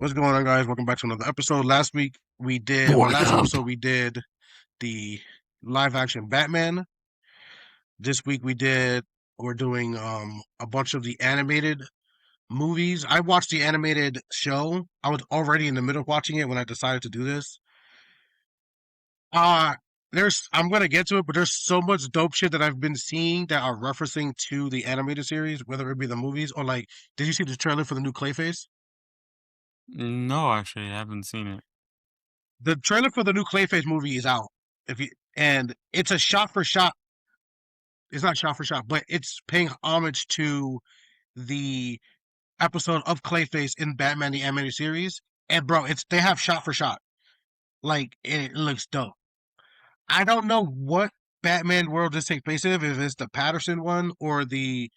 What's going on, guys? Welcome back to another episode. What Last up? episode we did the live action Batman. This week we're doing a bunch of the animated movies. I watched the animated show. I was already in the middle of watching it when I decided to do this. Uh I'm gonna get to it, but there's so much dope shit that I've been seeing that are referencing to the animated series, whether it be the movies or like, did you see the trailer for the new Clayface? No, actually, I haven't seen it. The trailer for the new Clayface movie is out. If you and it's a shot for shot. It's not shot for shot, but it's paying homage to the episode of Clayface in Batman the Animated Series. And bro, it's they have shot for shot. Like it looks dope. I don't know what Batman world this takes place in, if it's the Patterson one or the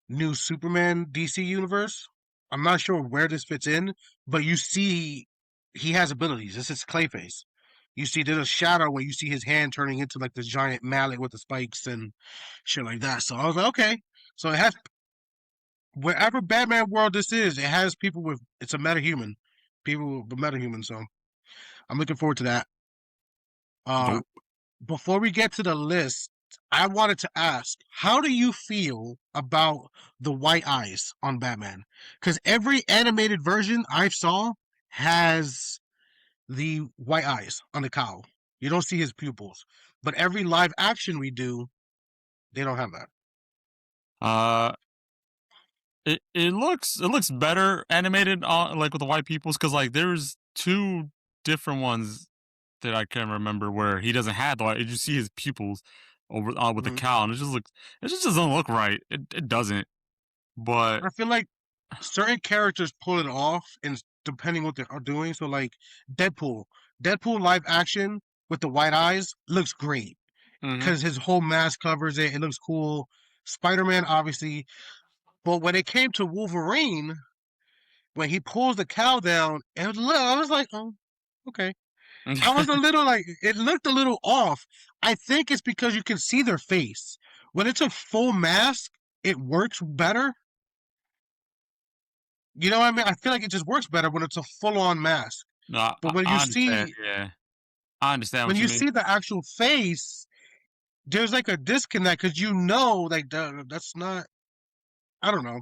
new Superman DC universe. I'm not sure where this fits in, but you see he has abilities. This is Clayface. You see there's a shadow where you see his hand turning into like this giant mallet with the spikes and shit like that. So I was like, okay. So it has wherever Batman world this is, it has people with it's a metahuman. People with metahuman, so I'm looking forward to that. Uh Dope. before we get to the list, I wanted to ask, how do you feel about the white eyes on Batman? Because every animated version I saw has the white eyes on the cowl. You don't see his pupils. But every live action we do, they don't have that. Uh, it looks better animated on like with the white peoples because like there's two different ones that I can remember where he doesn't have the white. You just see his pupils over with the Mhm. cow, and it just doesn't look right. It doesn't. But I feel like certain characters pull it off, and depending what they are doing. So, like Deadpool, Deadpool live action with the white eyes looks great hmm because his whole mask covers it. It looks cool. Spider Man, obviously, but when it came to Wolverine, when he pulls the cow down, I was like, oh, okay. I was a little like, it looked a little off. I think it's because you can see their face. When it's a full mask, it works better. You know what I mean? I feel like it just works better when it's a full on mask. no, But I understand. Yeah, I understand when what you you mean. see the actual face, there's like a disconnect because you know, like that's not. I don't know.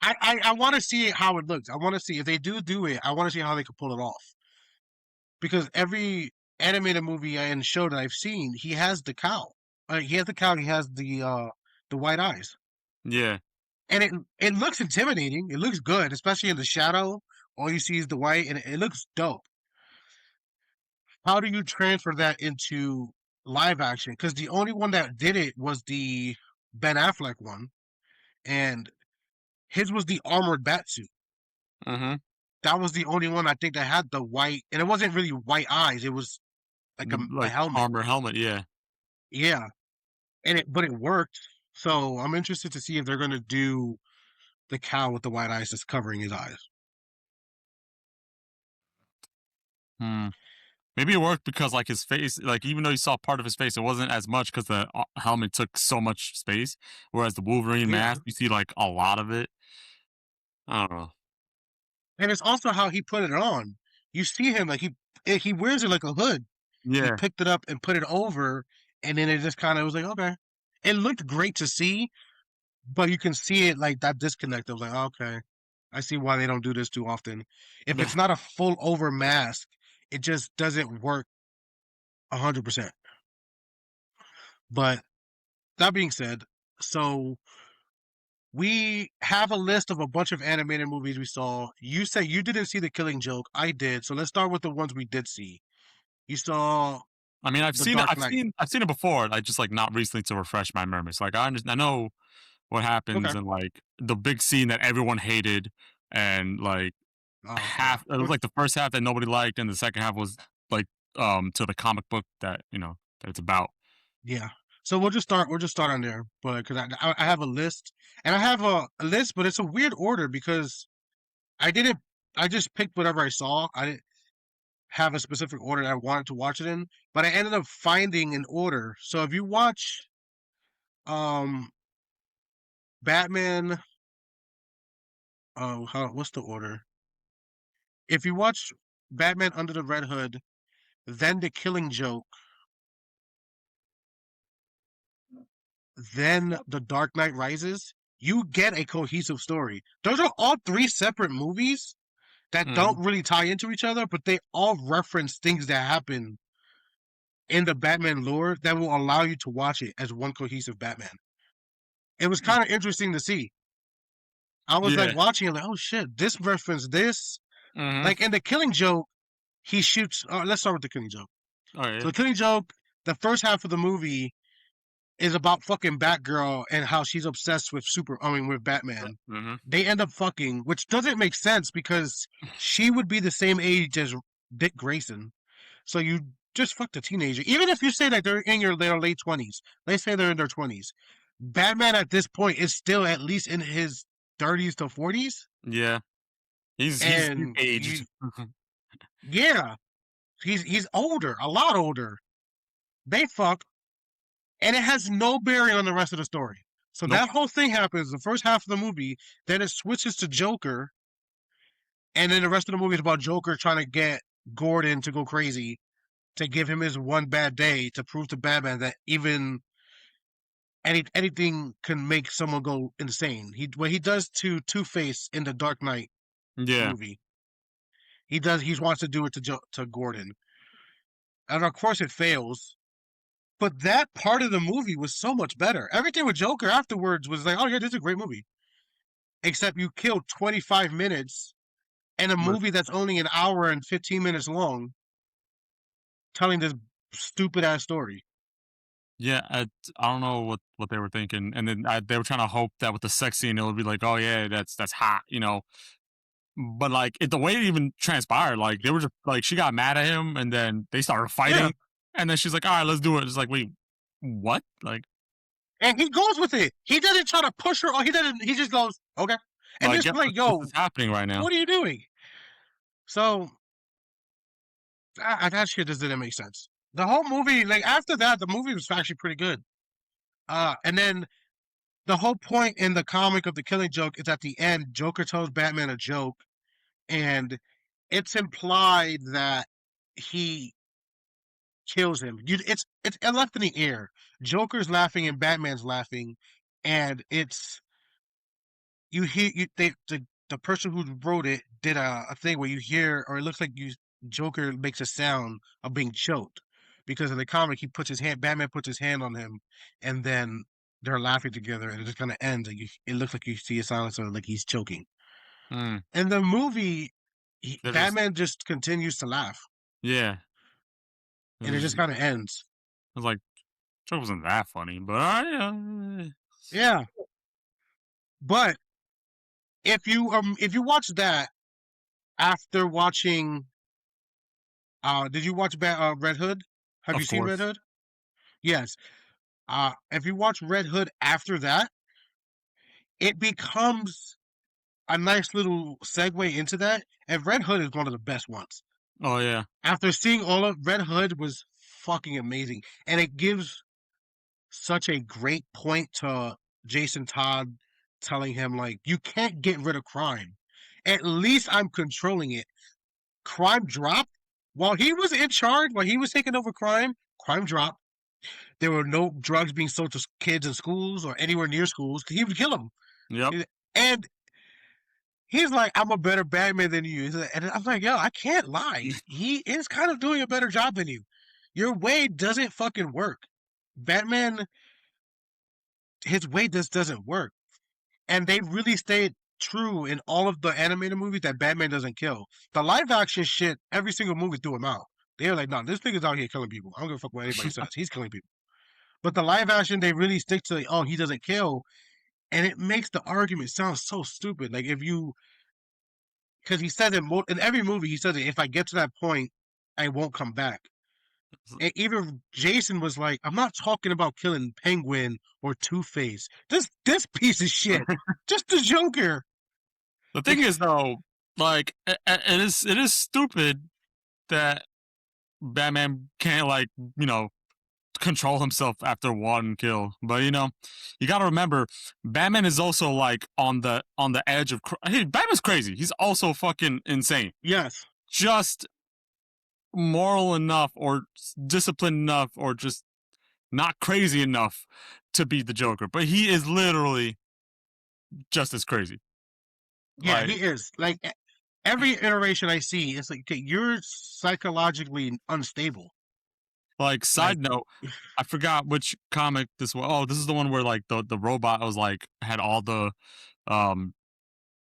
I want to see how it looks. I want to see if they do it. I want to see how they can pull it off because every animated movie and show that I've seen, he has the cow. He has the cow. He has the white eyes, Yeah. and it looks intimidating. It looks good, especially in the shadow. All you see is the white, and it looks dope. How do you transfer that into live action? Because the only one that did it was the Ben Affleck one, and his was the armored bat suit. hmm That was the only one I think that had the white, and it wasn't really white eyes. It was like a Like helmet. armor helmet. Yeah. Yeah, but it worked. So I'm interested to see if they're gonna do the cow with the white eyes that's covering his eyes. Hmm. Maybe it worked because like his face, like even though you saw part of his face, it wasn't as much because the helmet took so much space. Whereas the Wolverine Yeah, mask, you see like a lot of it. I don't know. and it's also how he put it on. You see him like he wears it like a hood. He Yeah, picked it up and put it over, and then it just kind of was like, okay. It looked great to see, but you can see it like that disconnect of like, okay, I see why they don't do this too often. If it's not a full over mask, it just doesn't work 100%. But that being said, so we have a list of a bunch of animated movies we saw. You said you didn't see The Killing Joke. I did. So let's start with the ones we did see. You saw I mean, The Dark Knight. I've seen it before. I just like not recently to refresh my memories. Like I know what happens Okay. and like the big scene that everyone hated, and like Oh, yeah. half it was like the first half that nobody liked, and the second half was like to the comic book that that it's about. Yeah. So we'll just start on there, but because I have a list and I have a list, but it's a weird order because I didn't I just picked whatever I saw. I didn't have a specific order that I wanted to watch it in, but I ended up finding an order. So if you watch um Batman, what's the order? if you watch Batman Under the Red Hood, then The Killing Joke, then The Dark Knight Rises, you get a cohesive story. Those are all three separate movies that don't Mhm. really tie into each other, but they all reference things that happen in the Batman lore that will allow you to watch it as one cohesive Batman. It was kind of interesting to see. I was like Yeah. watching it, like, oh shit, this reference this. Mhm. Like in The Killing Joke, he shoots. Let's start with The Killing Joke. Oh So, yeah. The Killing Joke, the first half of the movie is about fucking Batgirl and how she's obsessed with with Batman. Mhm. They end up fucking, which doesn't make sense because she would be the same age as Dick Grayson. So you just fucked a teenager. Even if you say that they're in their late 20s, let's say they're in their 20s. Batman at this point is still at least in his 30s to 40s. Yeah. He's And aged. yeah, he's older, a lot older. They fuck, and it has no bearing on the rest of the story. So Nope. that whole thing happens the first half of the movie, then it switches to Joker, and then the rest of the movie is about Joker trying to get Gordon to go crazy to give him his one bad day to prove to Batman that even anything can make someone go insane. What he does to Two-Face in the Dark Knight Yeah. movie, he wants to do it to Gordon, and of course it fails. But that part of the movie was so much better. Everything with Joker afterwards was like, oh yeah, this is a great movie. Except you killed 25 minutes in a But movie that's only an hour and 15 minutes long, telling this stupid ass story. yeah, I don't know what they were thinking, and then they were trying to hope that with the sex scene it would be like, oh yeah, that's hot, you know. But like the way it even transpired, like they were just like she got mad at him, and then they started Yeah. fighting, and then she's like, all right, let's do it. It's like, wait, what? Like, And he goes with it. He doesn't try to push her. Or he doesn't. He just goes, okay. And like just yep, like, this yo, is happening right now. what are you doing? So that shit just didn't make sense. The whole movie, like after that, the movie was actually pretty good. And then the whole point in the comic of The Killing Joke is at the end, Joker tells Batman a joke, and it's implied that he kills him. It's left in the air. Joker's laughing and Batman's laughing, and it's you hear the person who wrote it did a thing where you hear or it looks like you Joker makes a sound of being choked because in the comic he puts his hand Batman puts his hand on him and then they're laughing together and it just kind of ends and it looks like you see a silence or like he's choking. Mm, In the movie, they're just Batman just continues to laugh yeah. and it just It kind of ends. was like joke wasn't that funny, but yeah. Yeah, but if you watch that after watching did you watch Red Hood? Have you Of seen Red course. Hood? Yes. If you watch Red Hood after that, it becomes a nice little segue into that. And Red Hood is one of the best ones. Oh yeah. After seeing all of Red Hood was fucking amazing. And it gives such a great point to Jason Todd telling him like you can't get rid of crime. At least I'm controlling it. Crime dropped. While he was in charge, while he was taking over crime dropped. There were no drugs being sold to kids in schools or anywhere near schools because he would kill them. Yep. And he's like, I'm a better Batman than you. And I'm like, yo, I can't lie. He is kind of doing a better job than you. Your way doesn't fucking work. Batman, his way just doesn't work. And they really stayed true in all of the animated movies that Batman doesn't kill. The live action shit, every single movie threw him out. They're like, no, this nigga's out here killing people. I don't give a fuck what anybody says. He's killing people. But the live action, they really stick to, like, oh, he doesn't kill. And it makes the argument sound so stupid. Like, if you, because he says it in every movie, he says it, if I get to that point, I won't come back. And even Jason was like, I'm not talking about killing Penguin or Two-Face. This piece of shit. Just the Joker. The thing Like, is though, like it is stupid that Batman can't like, you know, control himself after one kill. But you got to remember, Batman is also like on the edge of. Hey, Batman's crazy. He's also fucking insane. Yes. Just moral enough, or disciplined enough, or just not crazy enough to beat the Joker. But he is literally just as crazy. Yeah, Like, he is. Like every iteration I see, it's like, okay, you're psychologically unstable. Like, side note, I forgot which comic this was. Oh, this is the one where like the robot was like had um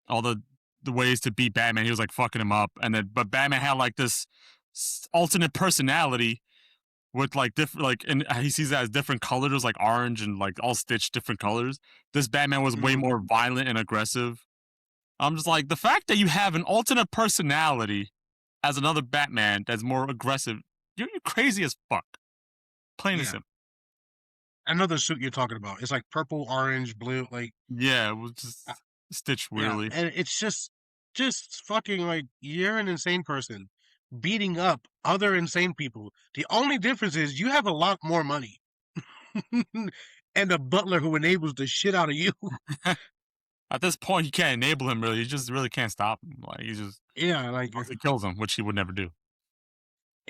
all the ways to beat Batman. He was like fucking him up, and then but Batman had like this alternate personality with like different like, and he sees that as different colors, like orange and like all stitched different colors. This Batman was way more violent and aggressive. I'm just like, the fact that you have an alternate personality as another Batman that's more aggressive, you're crazy as fuck. Plain and simple. I know the suit you're talking about. It's like purple, orange, blue, like Yeah, it was just stitched weirdly. Yeah, and it's just fucking like you're an insane person beating up other insane people. The only difference is you have a lot more money and a butler who enables the shit out of you. At this point, you can't enable him really. You just really can't stop him. Like, he just Like he kills him, which he would never do.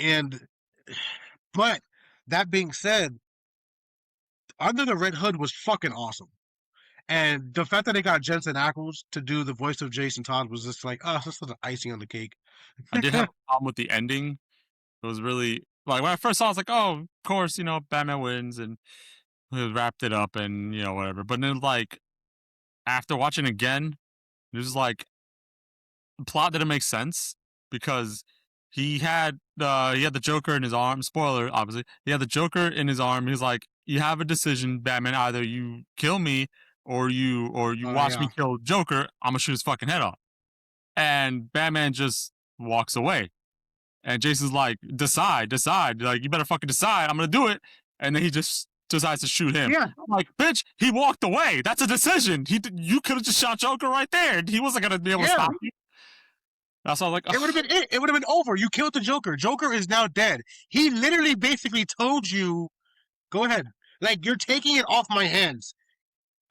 and but that being said, Under the Red Hood was fucking awesome. And the fact that they got Jensen Ackles to do the voice of Jason Todd was just like, oh, this is the icing on the cake. I did have a problem with the ending. It was really like, when I first saw it, I was like, oh, of course, Batman wins, and he wrapped it up, and whatever. But then, like, after watching again, it was like the plot didn't make sense, because he had the Joker in his arm. Spoiler, obviously, he had the Joker in his arm. He's like, you have a decision, Batman. Either you kill me, or you watch me kill Joker. I'm gonna shoot his fucking head off. And Batman just walks away. And Jason's like, decide. Like, you better fucking decide. I'm gonna do it. And then he just decides to shoot him. Yeah. I'm like, bitch, he walked away. That's a decision. You could have just shot Joker right there. He wasn't gonna be able to stop you. That's all. Like, it would have been it. It would have been over. You killed the Joker. Joker is now dead. He literally basically told you, go ahead. Like, you're taking it off my hands.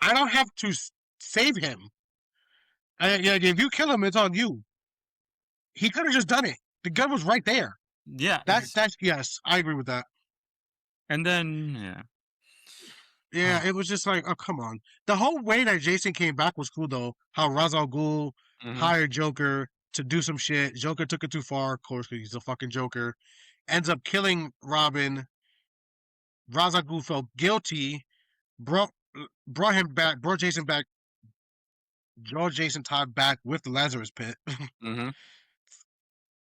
I don't have to save him. If you kill him, it's on you. He could have just done it. The gun was right there. Yeah. That's yes, I agree with that. And then Yeah, it was just like, oh, come on. The whole way that Jason came back was cool, though. How Ra's al Ghul hired Joker to do some shit. Joker took it too far, of course, because he's a fucking Joker. Ends up killing Robin. Ra's al Ghul felt guilty. Brought him back. Brought Jason back. Brought Jason Todd back with the Lazarus Pit.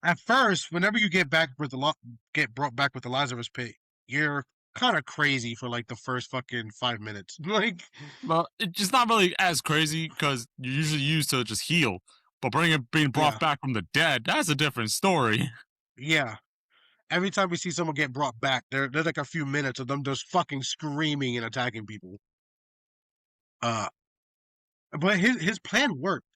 At first, whenever you get brought back with the Lazarus Pit, you're kind of crazy for like the first fucking 5 minutes. Like, well, it's just not really as crazy, because you're usually used to just heal, but being brought back from the dead, that's a different story. Yeah. Every time we see someone get brought back, there's like a few minutes of them just fucking screaming and attacking people. But his plan worked.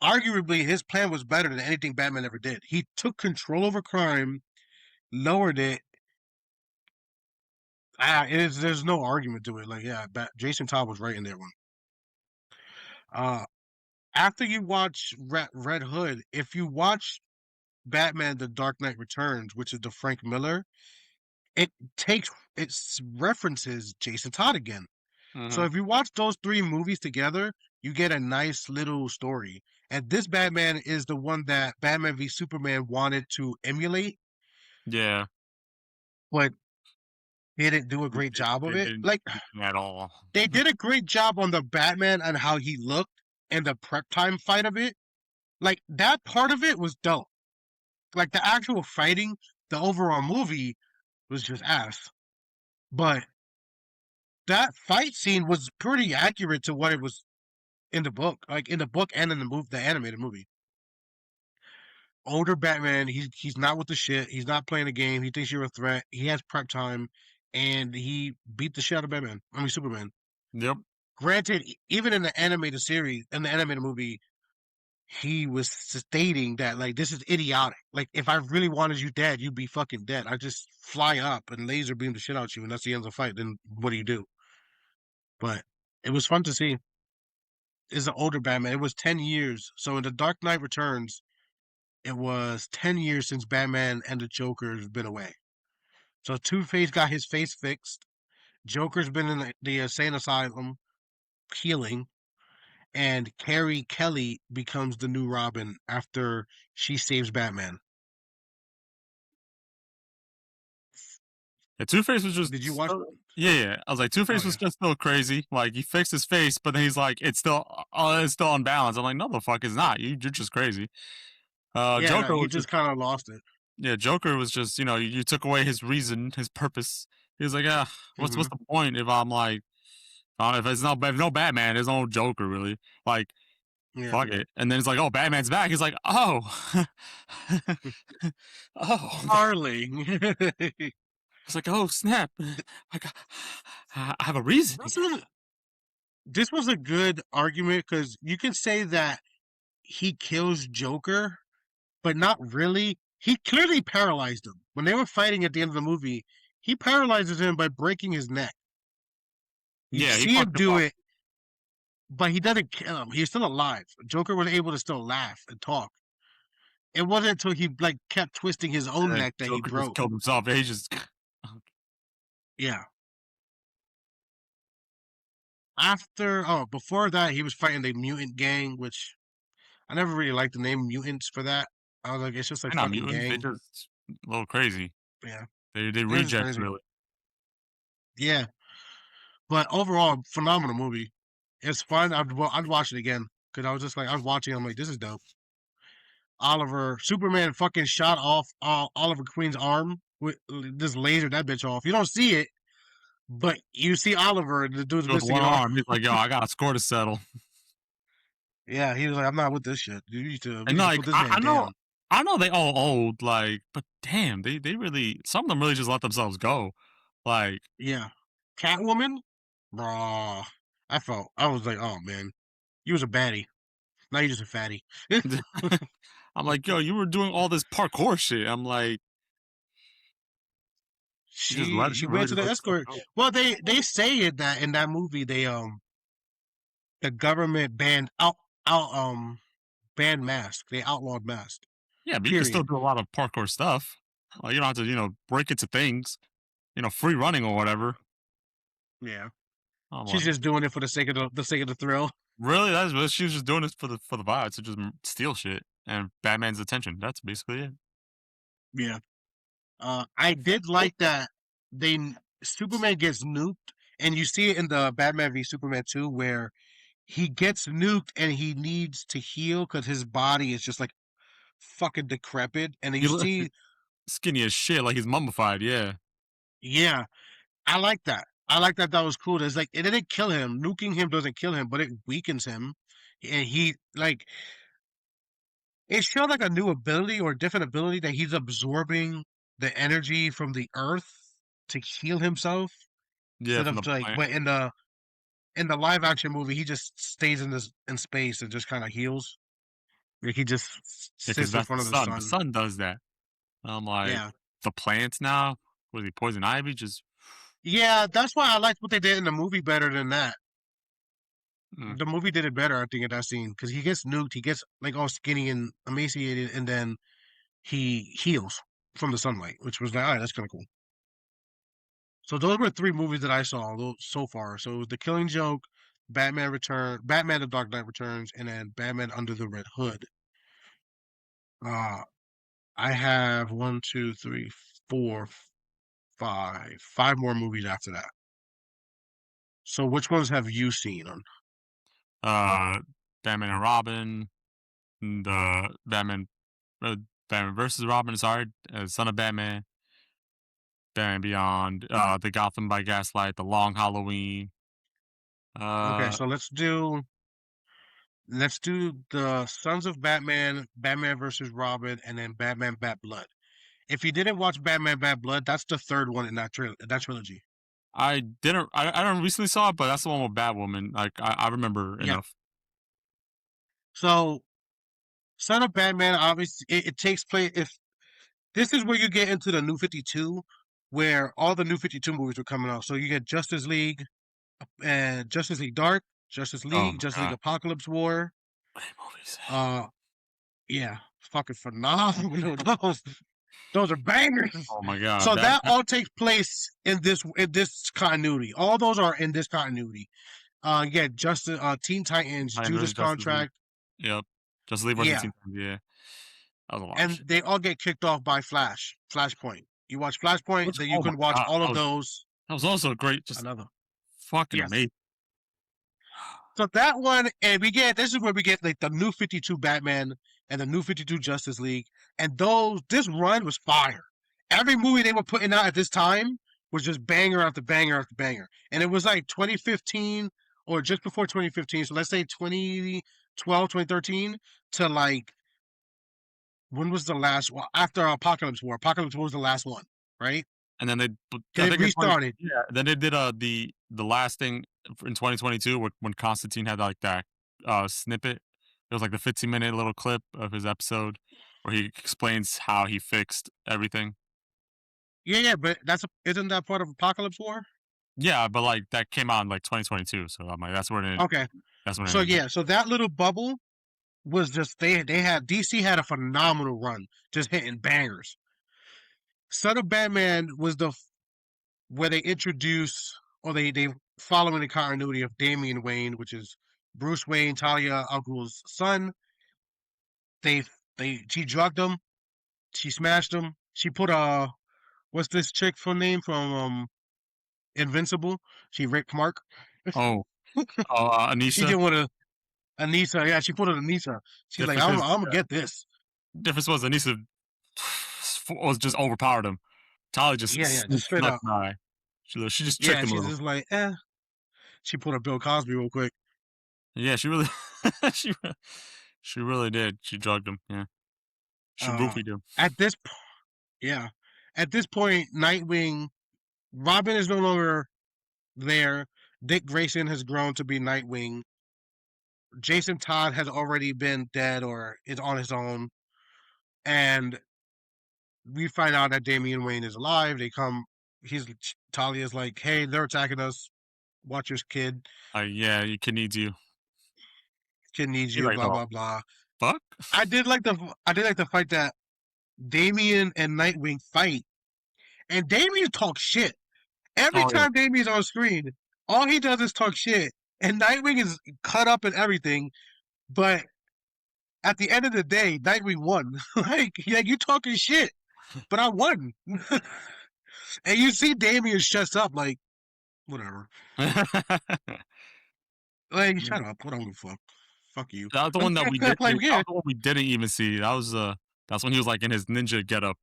Arguably, his plan was better than anything Batman ever did. He took control over crime, lowered it. There's no argument to it. Like, yeah, Jason Todd was right in there one. After you watch Red Hood, if you watch Batman: The Dark Knight Returns, which is the Frank Miller, it references Jason Todd again. So if you watch those three movies together, you get a nice little story. And this Batman is the one that Batman v Superman wanted to emulate. Yeah. But didn't do a great job of it. Like, at all. They did a great job on the Batman and how he looked and the prep time fight of it. Like, that part of it was dope. Like, the actual fighting, the overall movie was just ass. But that fight scene was pretty accurate to what it was in the book. Like, in the book and in the animated movie. Older Batman, he's not with the shit. He's not playing a game. He thinks you're a threat. He has prep time, and he beat the shit out of Superman. Yep. Granted, even in the animated series, in the animated movie, he was stating that like this is idiotic. Like if I really wanted you dead, you'd be fucking dead. I just fly up and laser beam the shit out you, and that's the end of the fight. Then what do you do? But it was fun to see. Is an older Batman. It was 10 years. So in the Dark Knight Returns, it was 10 years since Batman and the Joker has been away. So Two Face got his face fixed. Joker's been in the insane asylum healing, and Carrie Kelly becomes the new Robin after she saves Batman. Yeah, Two Face was just Did you watch? yeah. I was like, Two Oh Face was yeah, just still crazy. Like he fixed his face, but then he's like, it's still unbalanced. I'm like, no, the fuck, it's not. You're just crazy. yeah. No, Joker he was just just kind of lost it. yeah. Joker was just you took away his reason, his purpose. He was like, what's Hmm. the point if I'm like, I don't know, if no Batman, there's no Joker really. Like Yeah, fuck it. And then it's like, oh, Batman's back. He's like, oh, oh. Harley. It's like, oh snap! I got, I have a reason. this was this was a good argument because you can say that he kills Joker, but not really. He clearly paralyzed him when they were fighting at the end of the movie. He paralyzes him by breaking his neck. You Yeah, he see him fucked him do up. it, but he doesn't kill him. He's still alive. Joker was able to still laugh and talk. It wasn't until he like kept twisting his own And then neck that he Joker just broke. killed himself. He just Yeah. Before that, he was fighting the mutant gang, which I never really liked the name mutants for that. I was like, it's just like they're not fucking mutants. They gang. just a little crazy. Yeah, They it was rejects crazy. really. Yeah, but overall, phenomenal movie. It's fun. I'd watch it again because I was just like, I was watching. I'm like, this is dope. Oliver, Superman fucking shot off Oliver Queen's arm with this laser that bitch off. You don't see it, but you see Oliver, and the dude's With missing one an arm. arm, he's like, yo, I got a score to settle. Yeah, he was like, I'm not with this shit. We And need to like, put this man down. I know they all old, like, but damn, they really some of them really just let themselves go. Like, Yeah, Catwoman, raw. I was like, oh man, you was a baddie. Now you're just a fatty. I'm like, yo, you were doing all this parkour shit. I'm like, She you went really to just the let yourself escort. go. Well, they say it that in that movie the government banned mask. They outlawed mask. Yeah, but you can still Period. do a lot of parkour stuff. Like, you don't have to, break into things, free running or whatever. Yeah, I'm she's like, just doing it for the sake of the thrill. really? That's what she was just doing this for the vibes to just steal shit and Batman's attention. That's basically it. Yeah. I did like that Superman gets nuked, and you see it in the Batman v Superman 2 where he gets nuked and he needs to heal because his body is just like fucking decrepit. And then He you look see, skinny as shit, like he's mummified. Yeah, yeah, I like that. I like that. That was cool. It's like it didn't kill him. Nuking him doesn't kill him, but it weakens him. And he like it showed like a new ability or different ability that he's absorbing the energy from the earth to heal himself yeah, instead from of the like. plant. But in the live action movie, he just stays in space and just kind of heals. Like he just Yeah, because sits in that's the front of the sun. The sun. sun does that. I'm like, Yeah, the plants now. Was he poison ivy? Just yeah. That's why I liked what they did in the movie better than that. mm, The movie did it better, I think, in that scene because he gets nuked, he gets like all skinny and emaciated, and then he heals from the sunlight, which was like, all right, that's kind of cool. So those were three movies that I saw so far. So it was The Killing Joke, Batman: The Dark Knight Returns, and then Batman Under the Red Hood. Uh, I have one, two, three, four, five more movies after that. So which ones have you seen on? uh, Batman and Robin, the uh, Batman versus Robin. Sorry, Son of Batman, Batman Beyond, the Gotham by Gaslight, the Long Halloween. Okay, Uh, so let's do the Sons of Batman, Batman versus Robin, and then Batman Bat Blood. If you didn't watch Batman Bat Blood, that's the third one in that trilogy. I didn't. I don't recently saw it, but that's the one with Batwoman. Like I remember Yeah. enough. So Son of Batman, obviously, it takes place. If this is where you get into the New 52, where all the New 52 movies were coming out. So you get Justice League and Justice League Dark, Oh my Justice League god, Apocalypse War. great movies. Uh, yeah, fucking phenomenal. Those are bangers. Oh my god, So that, that all takes place in this continuity. All those are in this continuity. Yeah, Justice, Teen Titans, Titans Judas versus Justice League. Contract. Yep, Justice League versus Yeah, Teen Titans. Yeah, that was a lot of and shit. they all get kicked off by Flashpoint. You watch Flashpoint, Which, then you oh my can watch god, all of those. that was also great. Just Another. fucking Yes. amazing. So that one, and we get this is where we get like the New 52 Batman and the New 52 Justice League, and this run was fire. Every movie they were putting out at this time was just banger after banger after banger, and it was like 2015 or just before 2015. So let's say 2012, 2013 to like when was the last? Well, after Apocalypse War. Apocalypse War was the last one, right? And then I They think restarted. yeah. Then they did the last thing in 2022 when Constantine had like that snippet. It was like the 15-minute little clip of his episode where he explains how he fixed everything. Yeah, yeah, but isn't that part of Apocalypse War? Yeah, but like that came out in like 2022, so I'm like Okay, that's when it so ended. yeah, so that little bubble was just they had DC had a phenomenal run, just hitting bangers. Son of Batman was where they introduce or they following the continuity of Damian Wayne, which is Bruce Wayne, Talia al Ghul's son. They she drugged him, she smashed him, she put what's this chick for name from Invincible? She raped Mark. Oh, She Anisha. didn't want to Anissa, yeah, she put it Anissa. She's like, Difference is I'm gonna get this. difference was Anisha was just overpowered him. Talia just Yeah, yeah, just straight snuck up. by. She just tricked Yeah, him a she's little. just like, She put a Bill Cosby real quick. Yeah, she really she she really did. She drugged him. Yeah, she Uh, roofied him. at this, yeah, at this point, Nightwing, Robin is no longer there. Dick Grayson has grown to be Nightwing. Jason Todd has already been dead or is on his own, and we find out that Damian Wayne is alive. They come. He's Talia's like, hey, they're attacking us. Watch your kid. Yeah, your kid needs you. Kid needs He's you. like, Blah oh blah blah. fuck. I did like the fight that Damian and Nightwing fight, and Damian talks shit. Every Oh yeah. time Damian's on screen, all he does is talk shit. And Nightwing is cut up and everything, but at the end of the day, Nightwing won. like you talking shit, but I won. And you see Damian shuts up, like whatever. Like shut up. What don't give a fuck. Fuck you. That was the one that we did. like That yeah, was the one we didn't even see. That's when he was like in his ninja getup.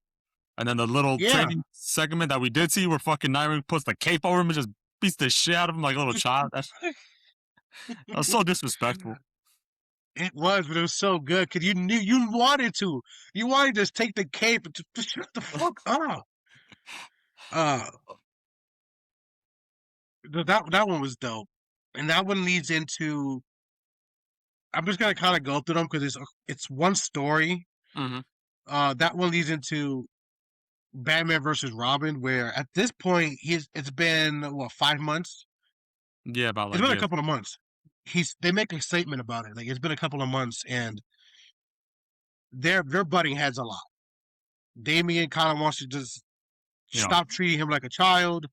And then the little yeah. training segment that we did see where fucking Nightwing puts the cape over him and just beats the shit out of him like a little child. That was so disrespectful. It was, but it was so good because you knew you wanted to. You wanted to just take the cape and just shut the fuck up. Uh, that one was dope, and that one leads into. I'm just gonna kind of go through them because it's one story. Hmm. That one leads into Batman versus Robin, where at this point it's been what 5 months. Yeah, about It's like been a yeah. couple of months. They make a statement about it. Like it's been a couple of months, and they're butting heads a lot. Damian kind of wants to just You know, stop treating him like a child.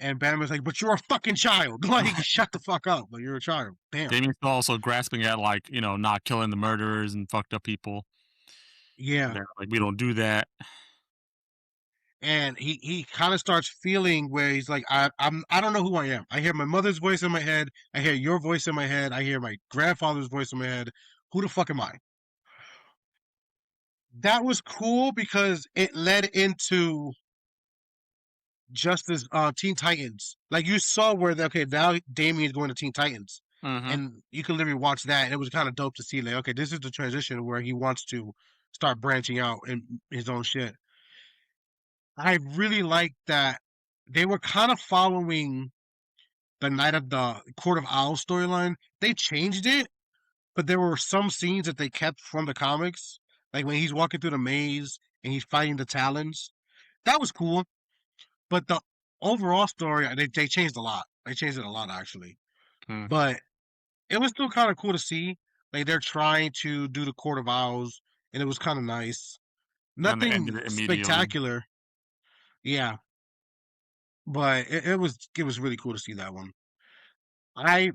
And Batman's like, but you're a fucking child. Like, shut the fuck up. Like, you're a child. Damn. Damien's also grasping at like, not killing the murderers and fucked up people. Yeah. They're like, we don't do that. And he kind of starts feeling where he's like, I don't know who I am. I hear my mother's voice in my head. I hear your voice in my head. I hear my grandfather's voice in my head. Who the fuck am I? That was cool because it led into Justice Teen Titans. Like you saw where okay, now Damien's going to Teen Titans. Hmm. And you can literally watch that, and it was kind of dope to see. Like, okay, this is the transition where he wants to start branching out in his own shit. I really like that they were kind of following the Night of the Court of Owls storyline. They changed it, but there were some scenes that they kept from the comics, like when he's walking through the maze and he's fighting the Talons. That was cool, but the overall story they changed a lot. They changed it a lot actually, Mm. but it was still kind of cool to see. Like they're trying to do the Court of Owls, and it was kind of nice. And they ended Nothing it immediately. spectacular, yeah, but it was really cool to see that one. I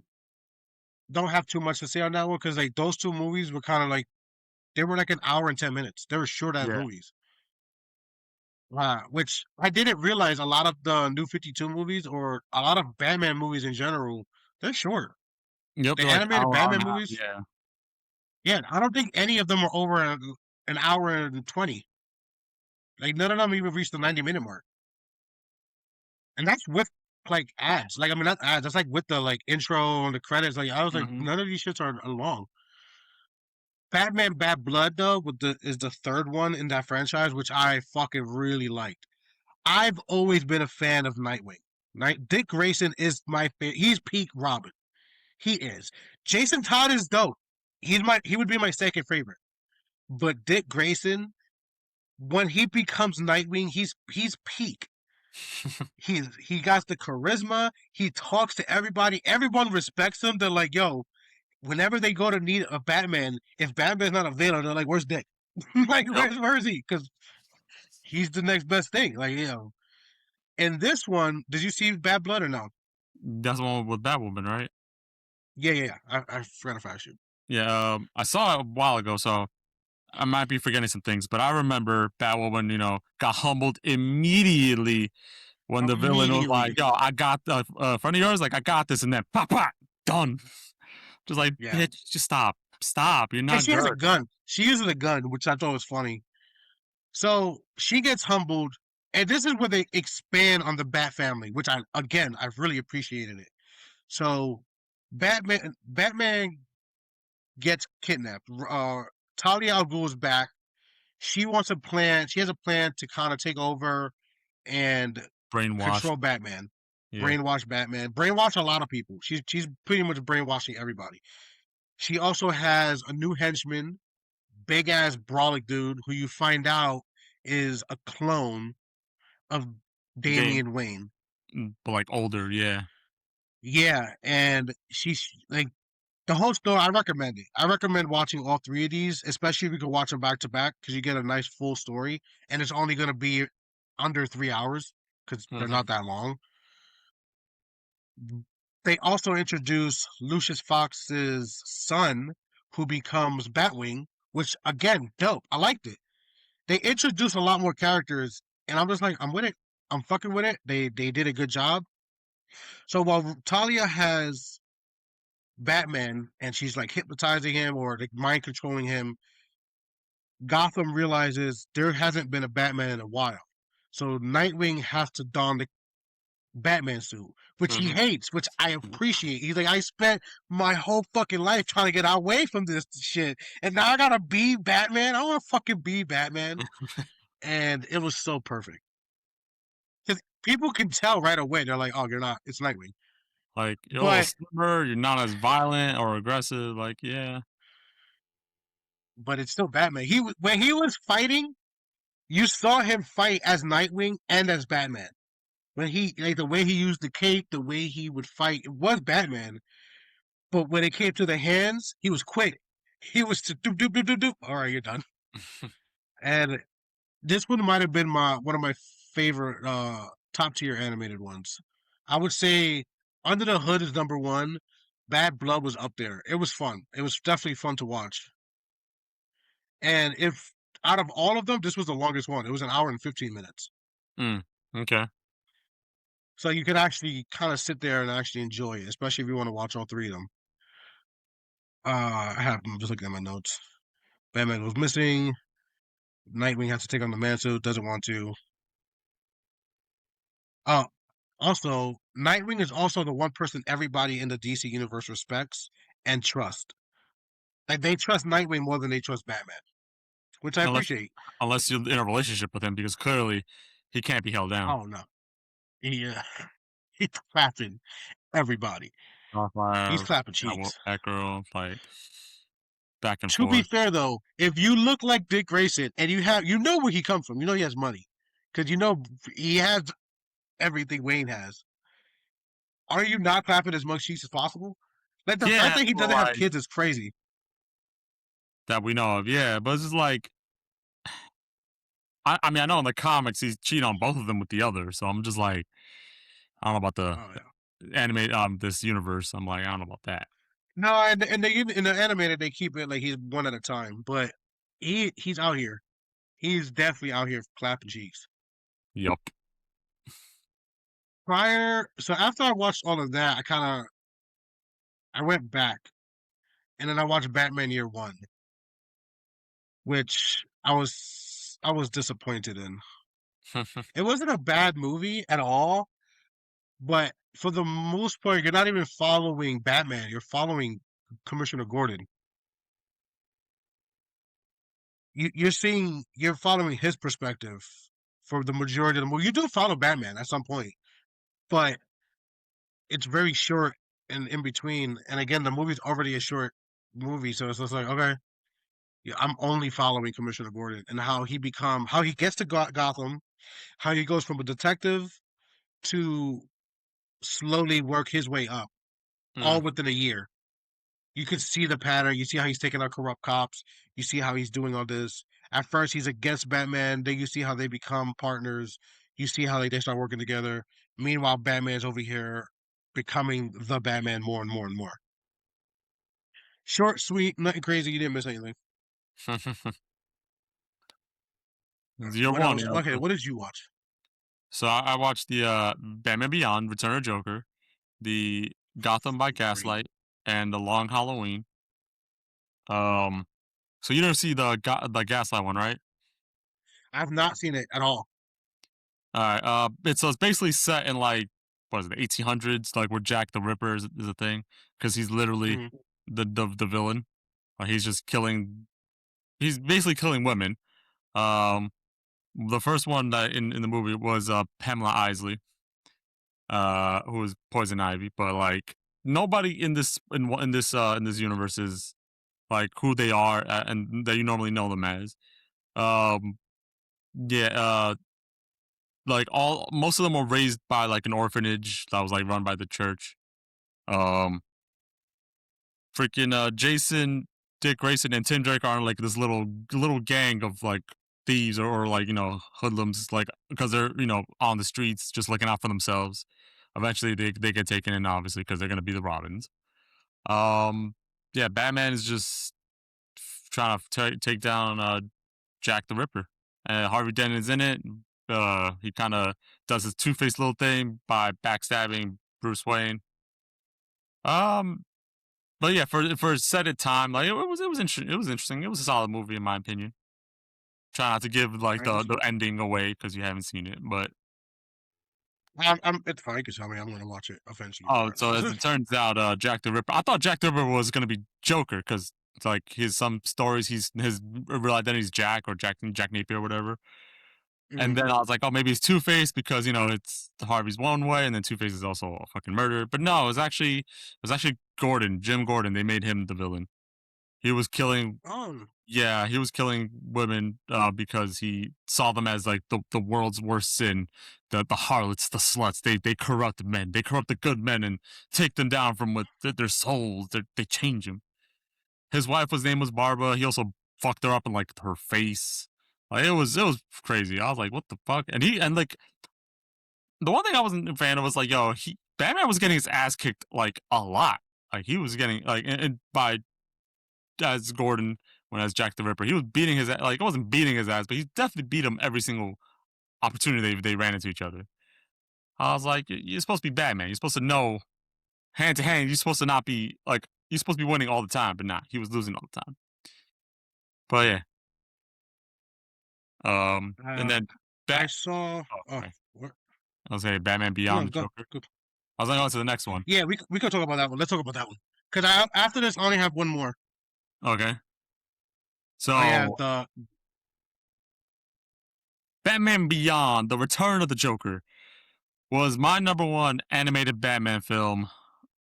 don't have too much to say on that one because like those two movies were kind of like they were like an hour and 10 minutes. They were short ass Yeah. movies. Which I didn't realize a lot of the new 52 movies or a lot of Batman movies in general, they're short. Yep. The They're like animated hour, hour and Batman a half. movies, Yeah. yeah, I don't think any of them are over an hour and 20. Like none of them even reached the 90-minute mark. And that's with like ads. Like I mean not ads, that's like with the like intro and the credits. Like I was like, Hmm. none of these shits are long. Batman Bad Blood though with the is the third one in that franchise, which I fucking really liked. I've always been a fan of Nightwing. Dick Grayson is my favorite. He's peak Robin. He is. Jason Todd is dope. He would be my second favorite. But Dick Grayson, when he becomes Nightwing, he's peak. He got the charisma. He talks to everybody. Everyone respects him. They're like, yo, whenever they go to need a Batman, if Batman's not available, they're like, where's Dick? Like, Yep. where is he? Because he's the next best thing. Like, you know. In this one, did you see Bad Blood or no? That's the one with Batwoman, right? Yeah, yeah, yeah. I forgot to ask you. Yeah. I saw it a while ago, so I might be forgetting some things, but I remember Batwoman, got humbled immediately when the villain was like, Immediately. "Yo, I got the friend of yours, like I got this," and then pop, pop, done. Just like, Yeah. bitch, just stop, stop. You're Yeah, not she has a good. gun. She uses a gun, which I thought was funny. So she gets humbled, and this is where they expand on the Bat family, which I've really appreciated it. So Batman gets kidnapped. Talia al Ghul is back. She wants a plan. She has a plan to kind of take over and Brainwashed. control Batman, Yeah, brainwash Batman, brainwash a lot of people. She's pretty much brainwashing everybody. She also has a new henchman, big ass brawling dude, who you find out is a clone of Dame, Damian Wayne. but like older. Yeah. Yeah, and she's like the whole story. I recommend it. I recommend watching all three of these, especially if you can watch them back to back, because you get a nice full story, and it's only going to be under 3 hours because they're Hmm. not that long. They also introduce Lucius Fox's son, who becomes Batwing, which again, dope. I liked it. They introduce a lot more characters, and I'm just like, I'm with it. I'm fucking with it. They did a good job. So while Talia has Batman and she's like hypnotizing him or like mind controlling him, Gotham realizes there hasn't been a Batman in a while. So Nightwing has to don the Batman suit, which he Hmm. hates, which I appreciate. He's like, I spent my whole fucking life trying to get away from this shit, and now I gotta be Batman. I want to fucking be Batman, and it was so perfect because people can tell right away. They're like, oh, you're not. It's Nightwing, Like you're a little but slimmer. You're not as violent or aggressive. Like, yeah. it's still Batman. When he was fighting, you saw him fight as Nightwing and as Batman. When he like the way he used the cape, the way he would fight, it was Batman. But when it came to the hands, he was quick. He was to doop doop doop doop doop. All right, you're done. And this one might have been my one of my favorite top tier animated ones. I would say Under the Hood is number one. Bad Blood was up there. It was fun. It was definitely fun to watch. And if out of all of them, this was the longest one. It was an hour and 15 minutes. Mm, okay. So you could actually kind of sit there and actually enjoy it, especially if you want to watch all three of them. I'm just looking at my notes. Batman was missing. Nightwing has to take on the Mantle, doesn't want to. Uh, Also, Nightwing is also the one person everybody in the DC universe respects and trust. Like they trust Nightwing more than they trust Batman, which I Unless appreciate. unless you're in a relationship with him, because clearly he can't be held down. Oh no, he he's clapping everybody. He's Starfire, clapping got cheeks. Batgirl, like back and To be forth. fair though, if you look like Dick Grayson and you know where he comes from, you know he has money because you know he has everything Wayne has. Are you not clapping as much cheeks as possible? Like the fact Yeah, that he but doesn't have like kids is crazy. that we know of. Yeah, but it's just like I mean, I know in the comics he's cheating on both of them with the other, so I'm just like, I don't know about Oh yeah. the animate this universe. I'm like, I don't know about that. No, and they in the animated they keep it like he's one at a time, but he's out here. He's definitely out here clapping cheeks. Yup. So after I watched all of that, I went back and then I watched Batman Year One, which I was disappointed in. It wasn't a bad movie at all, but for the most part, you're not even following Batman. You're following Commissioner Gordon. You're following his perspective for the majority of the movie. You do follow Batman at some point, but it's very short and in between. And again, the movie's already a short movie, so it's just like, okay, yeah, I'm only following Commissioner Gordon and how he gets to Gotham, how he goes from a detective to slowly work his way up, all Mm. within a year. You could see the pattern. You see how he's taking out corrupt cops. You see how he's doing all this. At first, he's against Batman. Then you see how they become partners. You see how they start working together. Meanwhile, Batman's over here becoming the Batman more and more and more. Short, sweet, nothing crazy. You didn't miss anything. Year What one. else? Okay, what did you watch? So I watched the Batman Beyond, Return of Joker, the Gotham by Great. Gaslight, and the Long Halloween. Um, so you didn't see the Gaslight one, right? I've not seen it at all. All right. It's basically set in like what is it, the 1800s, like where Jack the Ripper is a thing, because he's literally Mhm. the villain. He's just killing. He's basically killing women. Um, the first one that in the movie was Pamela Isley, who was Poison Ivy, but like nobody in this universe is like who they are and that you normally know them as. Um, yeah, like all most of them were raised by like an orphanage that was like run by the church. Um, freaking Jason, Dick Grayson, and Tim Drake are like this little gang of like thieves or like hoodlums, like because they're on the streets just looking out for themselves. Eventually, they get taken in, obviously, because they're gonna be the Robins. Um, yeah, Batman is just trying to take down Jack the Ripper. Harvey Dent is in it. He kind of does his Two Face little thing by backstabbing Bruce Wayne. Um, but yeah, for a set of time, like it was interesting. It was interesting. It was a solid movie in my opinion. Try not to give like I just, the ending away because you haven't seen it. But it's fine. You can tell me I'm going to watch it eventually, oh, so as regardless. it turns out, Jack the Ripper. I thought Jack the Ripper was gonna be Joker because it's like his some stories his real identity is Jack or Jack Napier or whatever. Mhm. And then I was like, oh, maybe it's Two Face because it's Harvey's one way, and then Two Face is also a fucking murderer. But no, it was actually Gordon, Jim Gordon. They made him the villain. He was killing, Oh, yeah, he was killing women because he saw them as like the world's worst sin. The harlots, the sluts. They corrupt men. They corrupt the good men and take them down from with their souls. They change them. His name was Barbara. He also fucked her up in like her face. Like it was crazy. I was like, what the fuck? And like the one thing I wasn't a fan of was like, yo, Batman was getting his ass kicked like a lot. Like he was getting like and by as Gordon when as Jack the Ripper, he was beating his like it wasn't beating his ass, but he definitely beat him every single opportunity they ran into each other. I was like, you're supposed to be Batman. You're supposed to know hand to hand. You're supposed to not be like you're supposed to be winning all the time, but not. He was losing all the time. But yeah, and uh, then I Bat. saw. Oh, Oh, sorry. what? I was saying Batman No, Beyond the go, Joker. go. I was going on to the next one. Yeah, we could talk about that one. Let's talk about that one. Because after this, I only have one more. Okay, I have so the. Batman Beyond: The Return of the Joker was my number one animated Batman film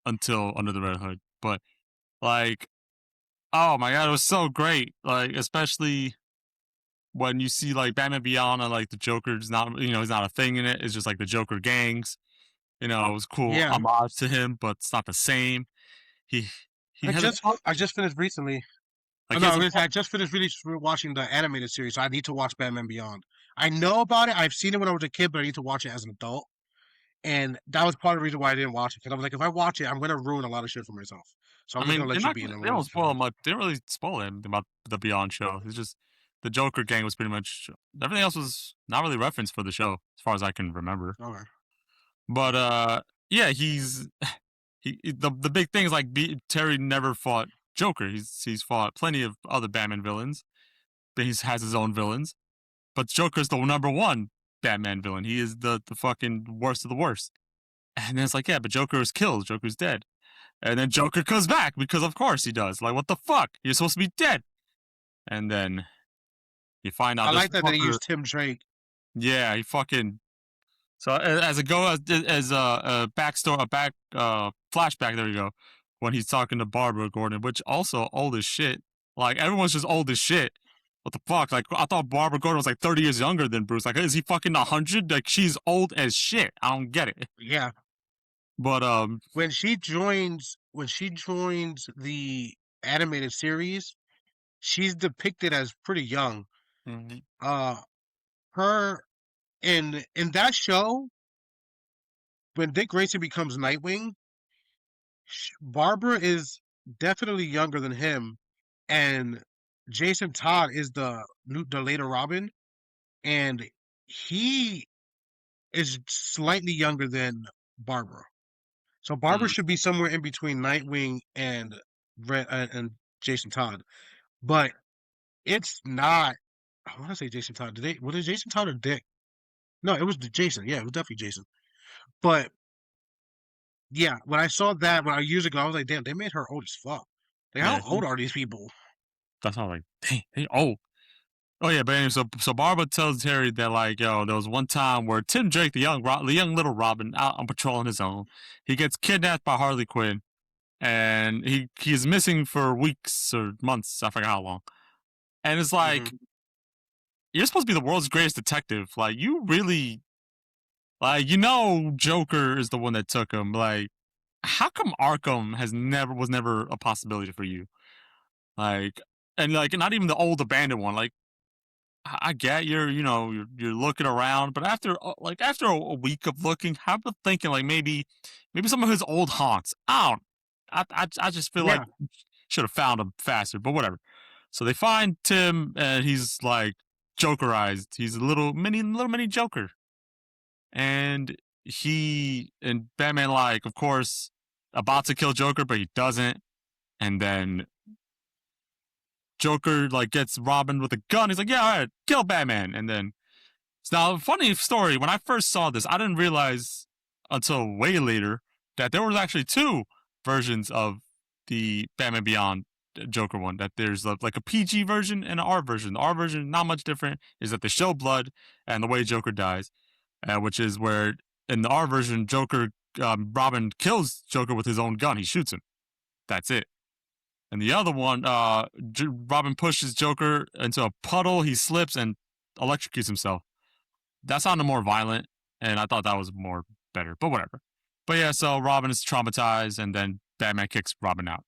until Under the Red Hood. But like Oh my god, it was so great. Like, especially when you see like Batman Beyond and like the Joker's not, he's not a thing in it. It's just like the Joker gangs. It was cool Yeah, homage to him, but it's not the same. He he I has a just I just finished recently. Oh, like he no, has I a was gonna say, I just finished really watching the animated series, so I need to watch Batman Beyond. I know about it. I've seen it when I was a kid, but I need to watch it as an adult. And that was part of the reason why I didn't watch it. Because I was like, if I watch it, I'm gonna ruin a lot of shit for myself. So I'm I just mean, gonna let you be, and I'm they gonna don't wait for spoil it. much. They didn't really spoil anything about the Beyond show. It's just the Joker gang was pretty much everything else was not really referenced for the show, as far as I can remember. Okay. But yeah, the big thing is like Terry never fought Joker. He's fought plenty of other Batman villains, but he has his own villains. But Joker's the number one Batman villain. He is the fucking worst of the worst. And then it's like, yeah, but Joker is killed. Joker's dead. And then Joker comes back because of course he does. Like, what the fuck? You're supposed to be dead. And then you find I out this like that they fucker. used Tim Drake. Yeah, he fucking. So as a go as a backstory, a back flashback. There you go. When he's talking to Barbara Gordon, which also old as shit. Like everyone's just old as shit. What the fuck? Like I thought Barbara Gordon was like 30 years younger than Bruce. Like is he fucking 100? Like she's old as shit. I don't get it. Yeah. But When she joins the animated series, she's depicted as pretty young. mhm, Uh, her in that show, when Dick Grayson becomes Nightwing, Barbara is definitely younger than him, and Jason Todd is the later Robin, and he is slightly younger than Barbara. So Barbara mhm. should be somewhere in between Nightwing and and Jason Todd, but it's not. I want to say Jason Todd. Was it Jason Todd or Dick? No, it was Jason. Yeah, it was definitely Jason. But yeah, when I saw that years ago, I was like, damn, they made her old as fuck. Like, how Yeah, old are these people? that's all. Like, dang, they old. Oh yeah, but anyway, so Barbara tells Terry that like, yo, there was one time where Tim Drake, the young little Robin, out on patrol on his own, he gets kidnapped by Harley Quinn, and he's missing for weeks or months. I forget how long. And it's like Hmm. you're supposed to be the world's greatest detective. Like you really, like Joker is the one that took him. Like how come Arkham was never a possibility for you? Like and like not even the old abandoned one. Like I get you're looking around, but after a week of looking, I'm thinking like maybe some of his old haunts. I just feel like Yeah, should have found him faster, but whatever. So they find Tim, and he's like Jokerized. He's a little mini Joker, and he and Batman like of course about to kill Joker, but he doesn't, and then Joker like gets Robin with a gun. He's like, yeah, all right, kill Batman, and then. So now, funny story. When I first saw this, I didn't realize until way later that there was actually two versions of the Batman Beyond Joker one. That there's like a PG version and an R version. The R version, not much different, is that they show blood and the way Joker dies, which is where in the R version, Robin kills Joker with his own gun. He shoots him. That's it. And the other one, Robin pushes Joker into a puddle. He slips and electrocutes himself. That sounded more violent, and I thought that was more better, but whatever. But yeah, so Robin is traumatized, and then Batman kicks Robin out.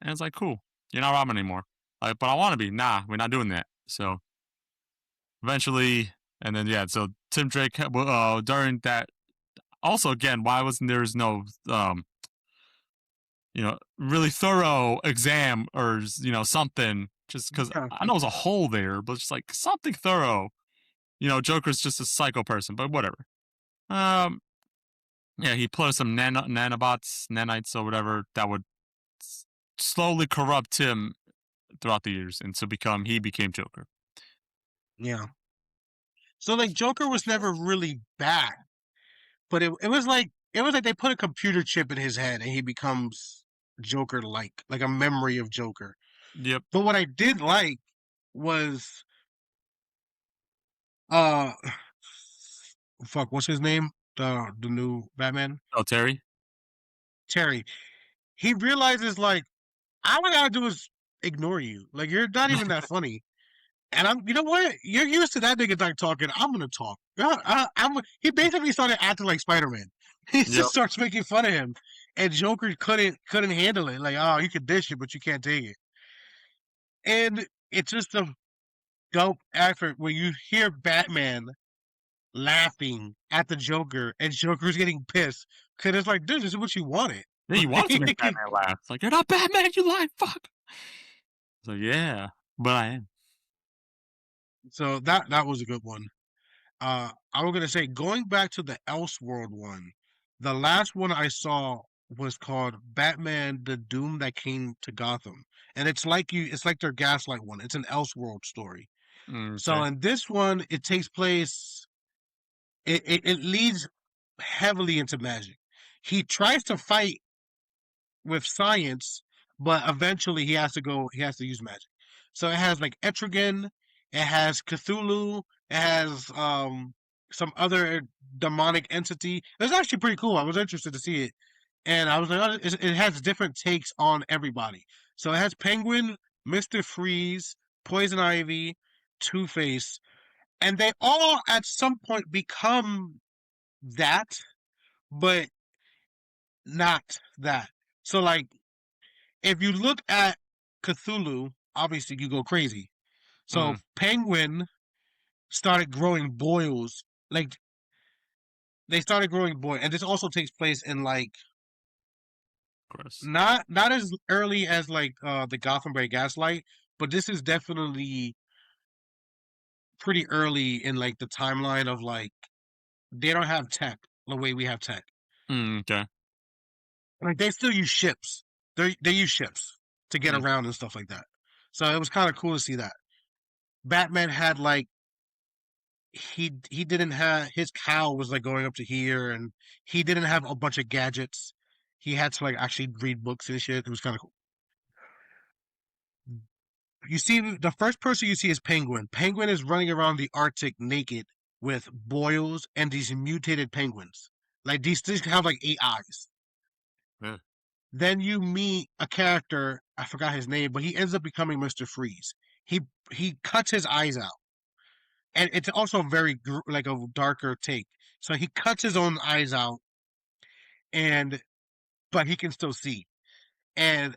And it's like, cool, you're not Robin anymore. Like, but I want to be. Nah, we're not doing that. So eventually, and then yeah, so Tim Drake during that. Also, again, why wasn't there's no really thorough exam or something? Just because yeah, I know there's a hole there, but just like something thorough. Joker's just a psycho person, but whatever. Um, Yeah, he put some nanites or whatever that would slowly corrupt him throughout the years, and he became Joker. yeah. So like Joker was never really bad, but it was like they put a computer chip in his head and he becomes Joker like a memory of Joker. Yep. But what I did like was uh fuck, what's his name? The new Batman? Oh, Terry. Terry. He realizes like all I gotta do is ignore you. Like you're not even that funny. And I'm, you know what? You're used to that nigga like talking. I'm gonna talk. He basically started acting like Spider Man. He Yep. just starts making fun of him, and Joker couldn't handle it. Like, oh, you can dish it, but you can't take it. And it's just a dope effort when you hear Batman laughing at the Joker, and Joker's getting pissed because it's like, dude, this is what you wanted. Yeah, you wanted to make Batman laugh. It's like, you're not Batman, you lying fuck. So yeah, but I am. So that was a good one. I was gonna say going back to the Elseworld one, the last one I saw was called Batman: The Doom That Came to Gotham, and it's like their Gaslight one. It's an Elseworld story. So Okay. in this one, it takes place. It leads heavily into magic. He tries to fight with science, but eventually he has to go. He has to use magic. So it has like Etrigan, it has Cthulhu, it has some other demonic entity. It's actually pretty cool. I was interested to see it, and I was like, oh, it has different takes on everybody. So it has Penguin, Mister Freeze, Poison Ivy, Two Face, and they all at some point become that, but not that. So like if you look at Cthulhu, obviously you go crazy. So Mm, Penguin started growing boils. Like they started growing boil, and this also takes place in like of course. not as early as like the Gotham by Gaslight, but this is definitely pretty early in like the timeline of like they don't have tech the way we have tech. Okay. Like they still use ships. They use ships to get Mm, around and stuff like that. So it was kind of cool to see that. Batman had like he didn't have his cowl was like going up to here, and he didn't have a bunch of gadgets. He had to like actually read books and shit. It was kind of cool. You see, the first person you see is Penguin. Penguin is running around the Arctic naked with boils and these mutated penguins. Like these things have like 8 eyes. yeah. Then you meet a character, I forgot his name, but he ends up becoming Mr. Freeze. He he cuts his eyes out. And it's also very like a darker take. So he cuts his own eyes out, and but he can still see, and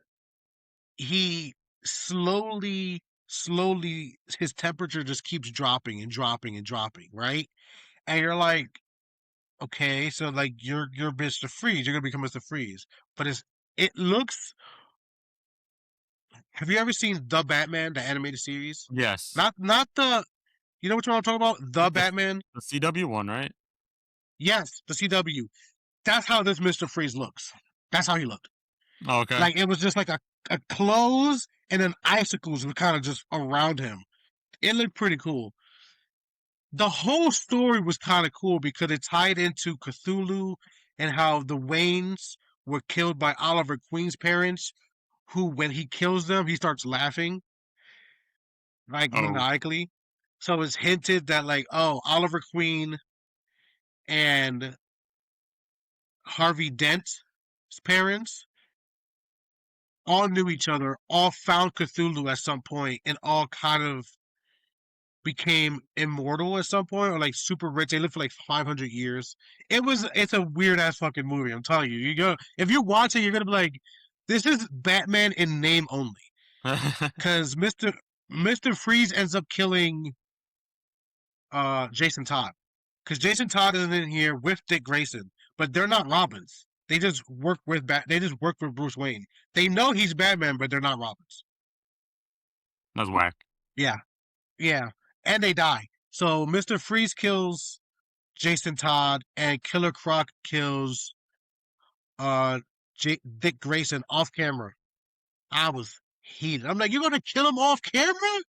he slowly, his temperature just keeps dropping and dropping and dropping, right? And you're like, okay, so like you're Mr. Freeze, you're gonna become Mr. Freeze, but it looks. Have you ever seen The Batman, the animated series? Yes. Not the. You know what I'm talking about? The The, Batman. the CW one, right? Yes, the CW. That's how this Mr. Freeze looks. That's how he looked. Oh, okay. Like it was just like a clothes and then icicles were kind of just around him. It looked pretty cool. The whole story was kind of cool because it tied into Cthulhu and how the Waynes were killed by Oliver Queen's parents, who when he kills them, he starts laughing like Oh, maniacally. So it's hinted that like, oh, Oliver Queen and Harvey Dent's parents all knew each other, all found Cthulhu at some point, and all kind of became immortal at some point, or like super rich. They lived for like 500 years. It's a weird ass fucking movie. I'm telling you, you go if you watch it, you're gonna be like, this is Batman in name only, because Mister Freeze ends up killing Jason Todd, because Jason Todd is in here with Dick Grayson, but they're not Robins. They just work with They just work with Bruce Wayne. They know he's Batman, but they're not Robins. that's whack. Yeah, yeah, and they die. So Mister Freeze kills Jason Todd, and Killer Croc kills uh Dick Grayson off camera. I was heated. I'm like, you're gonna kill him off camera,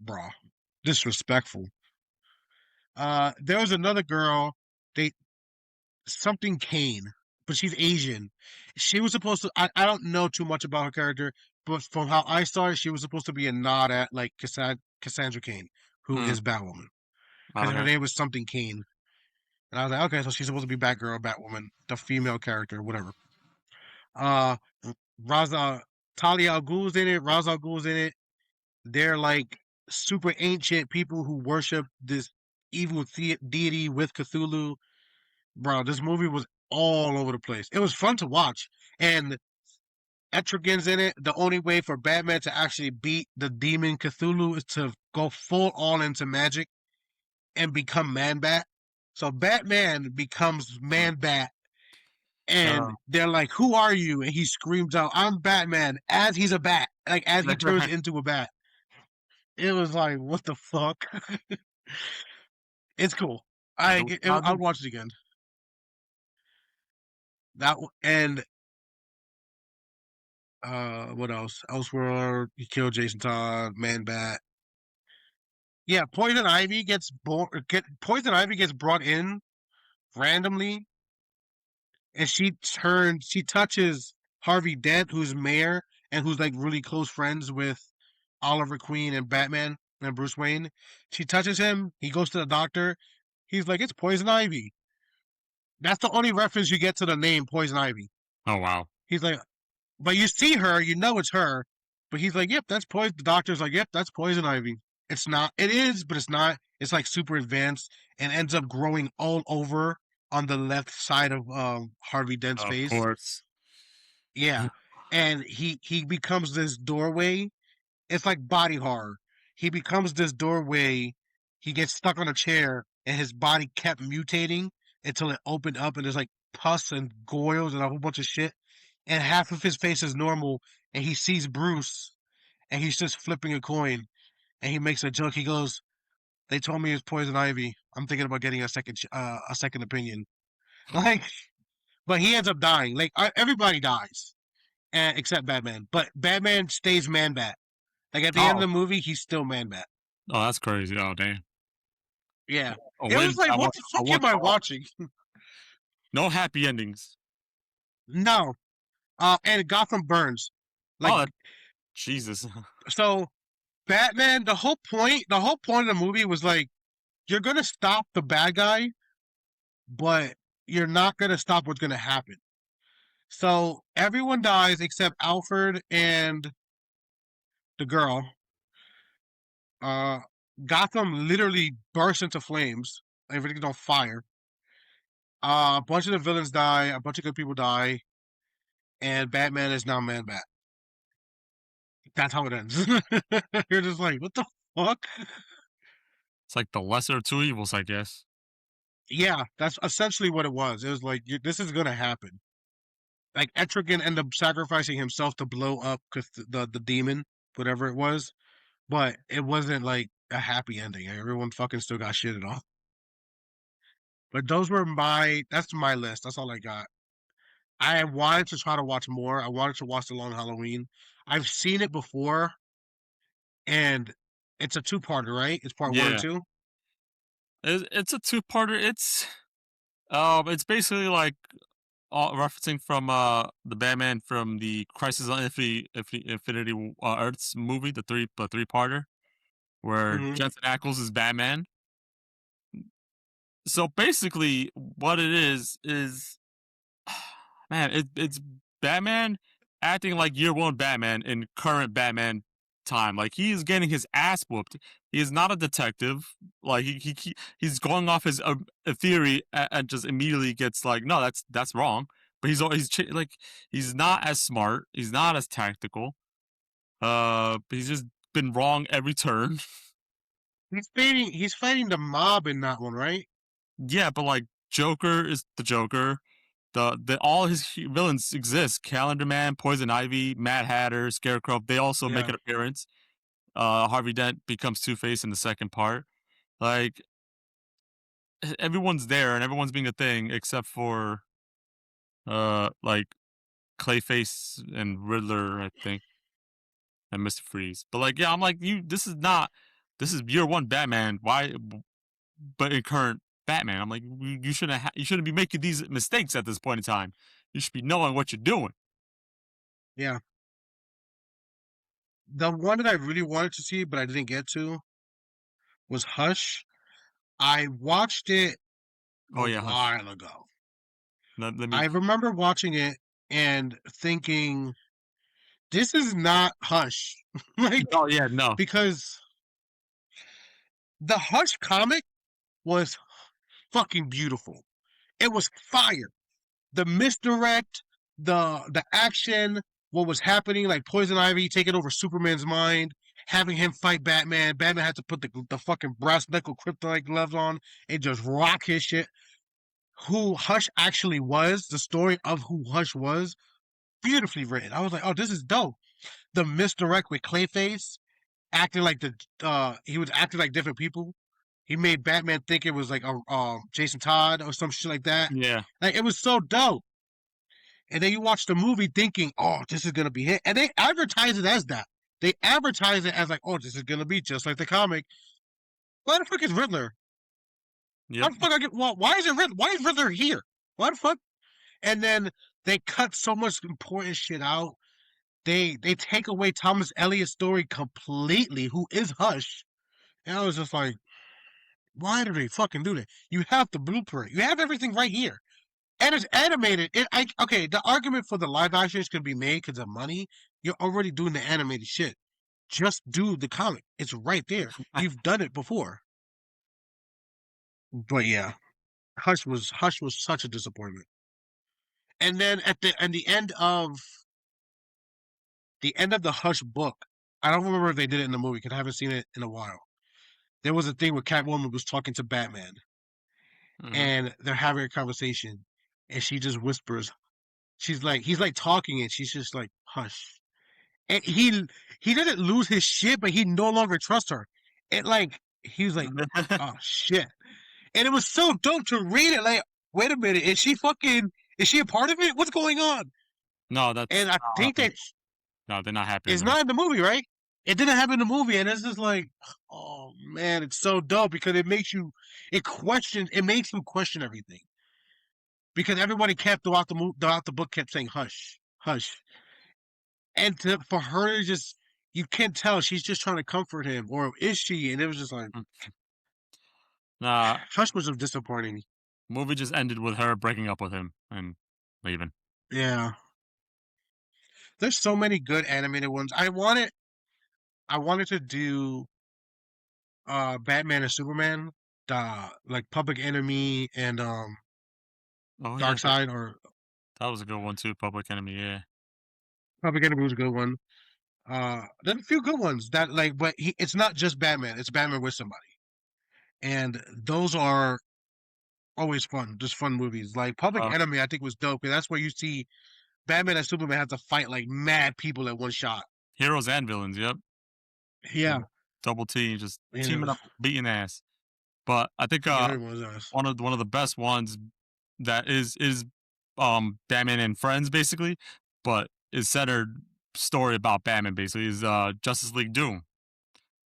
bro? Disrespectful. There was another girl. They something Kane, but she's Asian. She was supposed to. I don't know too much about her character, but from how I saw it, she was supposed to be a nod at like Cassandra Kane, who Mm, is Batwoman, because her okay. name was something Kane. And I was like, okay, so she's supposed to be Batgirl, Batwoman, the female character, whatever. Uh, Raza Talia al Ghul's in it, Ra's al Ghul's in it. They're like super ancient people who worship this evil deity with Cthulhu. Bro, this movie was all over the place. It was fun to watch. And Etrigan's in it. The only way for Batman to actually beat the demon Cthulhu is to go full on into magic and become Man Bat. So Batman becomes Man Bat, and Uh, they're like, "Who are you?" And he screams out, "I'm Batman!" As he's a bat, like as he turns into a bat. It was like, what the fuck? It's cool. I'll watch it again. And what else? Elseworld, he killed Jason Todd, Man Bat. Yeah, Poison Ivy gets brought in randomly, and she touches Harvey Dent, who's mayor and who's like really close friends with Oliver Queen and Batman and Bruce Wayne. She touches him. He goes to the doctor. He's like, "It's Poison Ivy." That's the only reference you get to the name Poison Ivy. oh wow. He's like, but you see her, you know it's her. But he's like, "Yep, that's poison." The doctor's like, "Yep, that's Poison Ivy." It's not. It is, but it's not. It's like super advanced and ends up growing all over on the left side of Harvey Dent's Of face. course. Yeah, and he becomes this doorway. It's like body horror. He becomes this doorway. He gets stuck on a chair, and his body kept mutating until it opened up, and there's like pus and goils and a whole bunch of shit. And half of his face is normal, and he sees Bruce, and he's just flipping a coin, and he makes a joke. He goes, "They told me it's Poison Ivy. I'm thinking about getting a second opinion." Like, but he ends up dying. Like everybody dies, except Batman. But Batman stays Man Bat. Like at the end of Oh, the movie, he's still Man Bat. oh, that's crazy. Oh damn. Yeah. Oh, It was wait, like, what the I fuck want am I watching? no happy endings. No. And Gotham Burns. Oh, Like, Jesus. so Batman, the whole point of the movie was like, you're gonna stop the bad guy, but you're not gonna stop what's gonna happen. So everyone dies except Alfred and the girl. Uh, Gotham literally bursts into flames. Everything's on fire. A bunch of the villains die. A bunch of good people die, and Batman is now Man Bat. That's how it ends. You're just like, what the fuck? It's like the lesser of two evils, I guess. Yeah, that's essentially what it was. It was like, this is gonna happen. Like Etrigan ended up sacrificing himself to blow up because the demon, whatever it was, but it wasn't like a happy ending. Everyone fucking still got shitted on. But that's my list. That's all I got. I wanted to try to watch more. I wanted to watch The Long Halloween. I've seen it before, and it's a two-parter, right? It's part one and Yeah, two. it's a two-parter. It's basically like referencing from the Batman from the Crisis on Infinity Earths movie, the three-parter, where Hmm. Jensen Ackles is Batman. So basically, what it is man, it's Batman acting like year one Batman in current Batman time. Like he is getting his ass whooped. He is not a detective. Like he's going off his a theory and just immediately gets like, no, that's wrong. But like he's not as smart. He's not as tactical. He's just been wrong every turn. He's fighting the mob in that one, right? Yeah, but like Joker is the Joker. The all his villains exist. Calendar Man, Poison Ivy, Mad Hatter, Scarecrow. They also make Yeah. an appearance. Harvey Dent becomes Two Face in the second part. Like everyone's there and everyone's being a thing except for like Clayface and Riddler, I think, and Mister Freeze. But like, yeah, I'm like, this is year one Batman. Why? But in current Batman, I'm like, you shouldn't be making these mistakes at this point in time. You should be knowing what you're doing. Yeah. The one that I really wanted to see, but I didn't get to, was Hush. I watched it Oh a yeah, Hush. while ago. Let me. I remember watching it and thinking this is not Hush. Like, Oh yeah, no. because the Hush comic was fucking beautiful. It was fire. The misdirect, the action, what was happening, like Poison Ivy taking over Superman's mind, having him fight Batman. Batman had to put the fucking brass knuckle kryptonite gloves on and just rock his shit. Who Hush actually was, the story of who Hush was, beautifully written. I was like, oh, this is dope. The misdirect with Clayface acting like he was acting like different people. He made Batman think it was like a Jason Todd or some shit like that. Yeah. Like it was so dope. And then you watch the movie thinking, oh, this is gonna be hit. And they advertise it as that. They advertise it as like, oh, this is gonna be just like the comic. Why the fuck is Riddler? Why Yep. the fuck I get why is it Riddler? Why is Riddler here? Why the fuck? And then they cut so much important shit out. They take away Thomas Elliott's story completely, who is Hush. And I was just like, why do they fucking do that? You have the blueprint. You have everything right here. And it's animated. Okay, the argument for the live actions can be made because of money. You're already doing the animated shit. Just do the comic. It's right there. You've done it before. But yeah, Hush was such a disappointment. And then at the end of the Hush book, I don't remember if they did it in the movie because I haven't seen it in a while. There was a thing where Catwoman was talking to Batman Hmm. and they're having a conversation and she just whispers, he's like talking and she's just like, hush. And he didn't lose his shit, but he no longer trusts her. It like he was like, oh shit. And it was so dope to read it. Like, wait a minute, is she a part of it? What's going on? No, that's And I not think happening. that No, they're not happy in it's the movie. not in the movie, right? It didn't happen in the movie, and it's just like, oh man, it's so dope because it makes you question everything because everybody kept throughout the book kept saying hush, hush, and for her to just you can't tell she's just trying to comfort him, or is she? And it was just like Mm. Nah, hush was disappointing. movie just ended with her breaking up with him and leaving. Yeah, there's so many good animated ones. I wanted to do Batman and Superman, like Public Enemy and Oh yeah, Dark Side or that was a good one too. Public Enemy, yeah. Public Enemy was a good one. There's a few good ones that like, but it's not just Batman. It's Batman with somebody, and those are always fun. Just fun movies. Like Public Uh, Enemy, I think was dope. And that's where you see Batman and Superman have to fight like mad people at one shot. Heroes and villains, yep. Yeah, Double T, just and teaming up, beating ass. But I think yeah, it was us. one of the best ones that is Batman and Friends basically, but is centered story about Batman basically is Justice League Doom,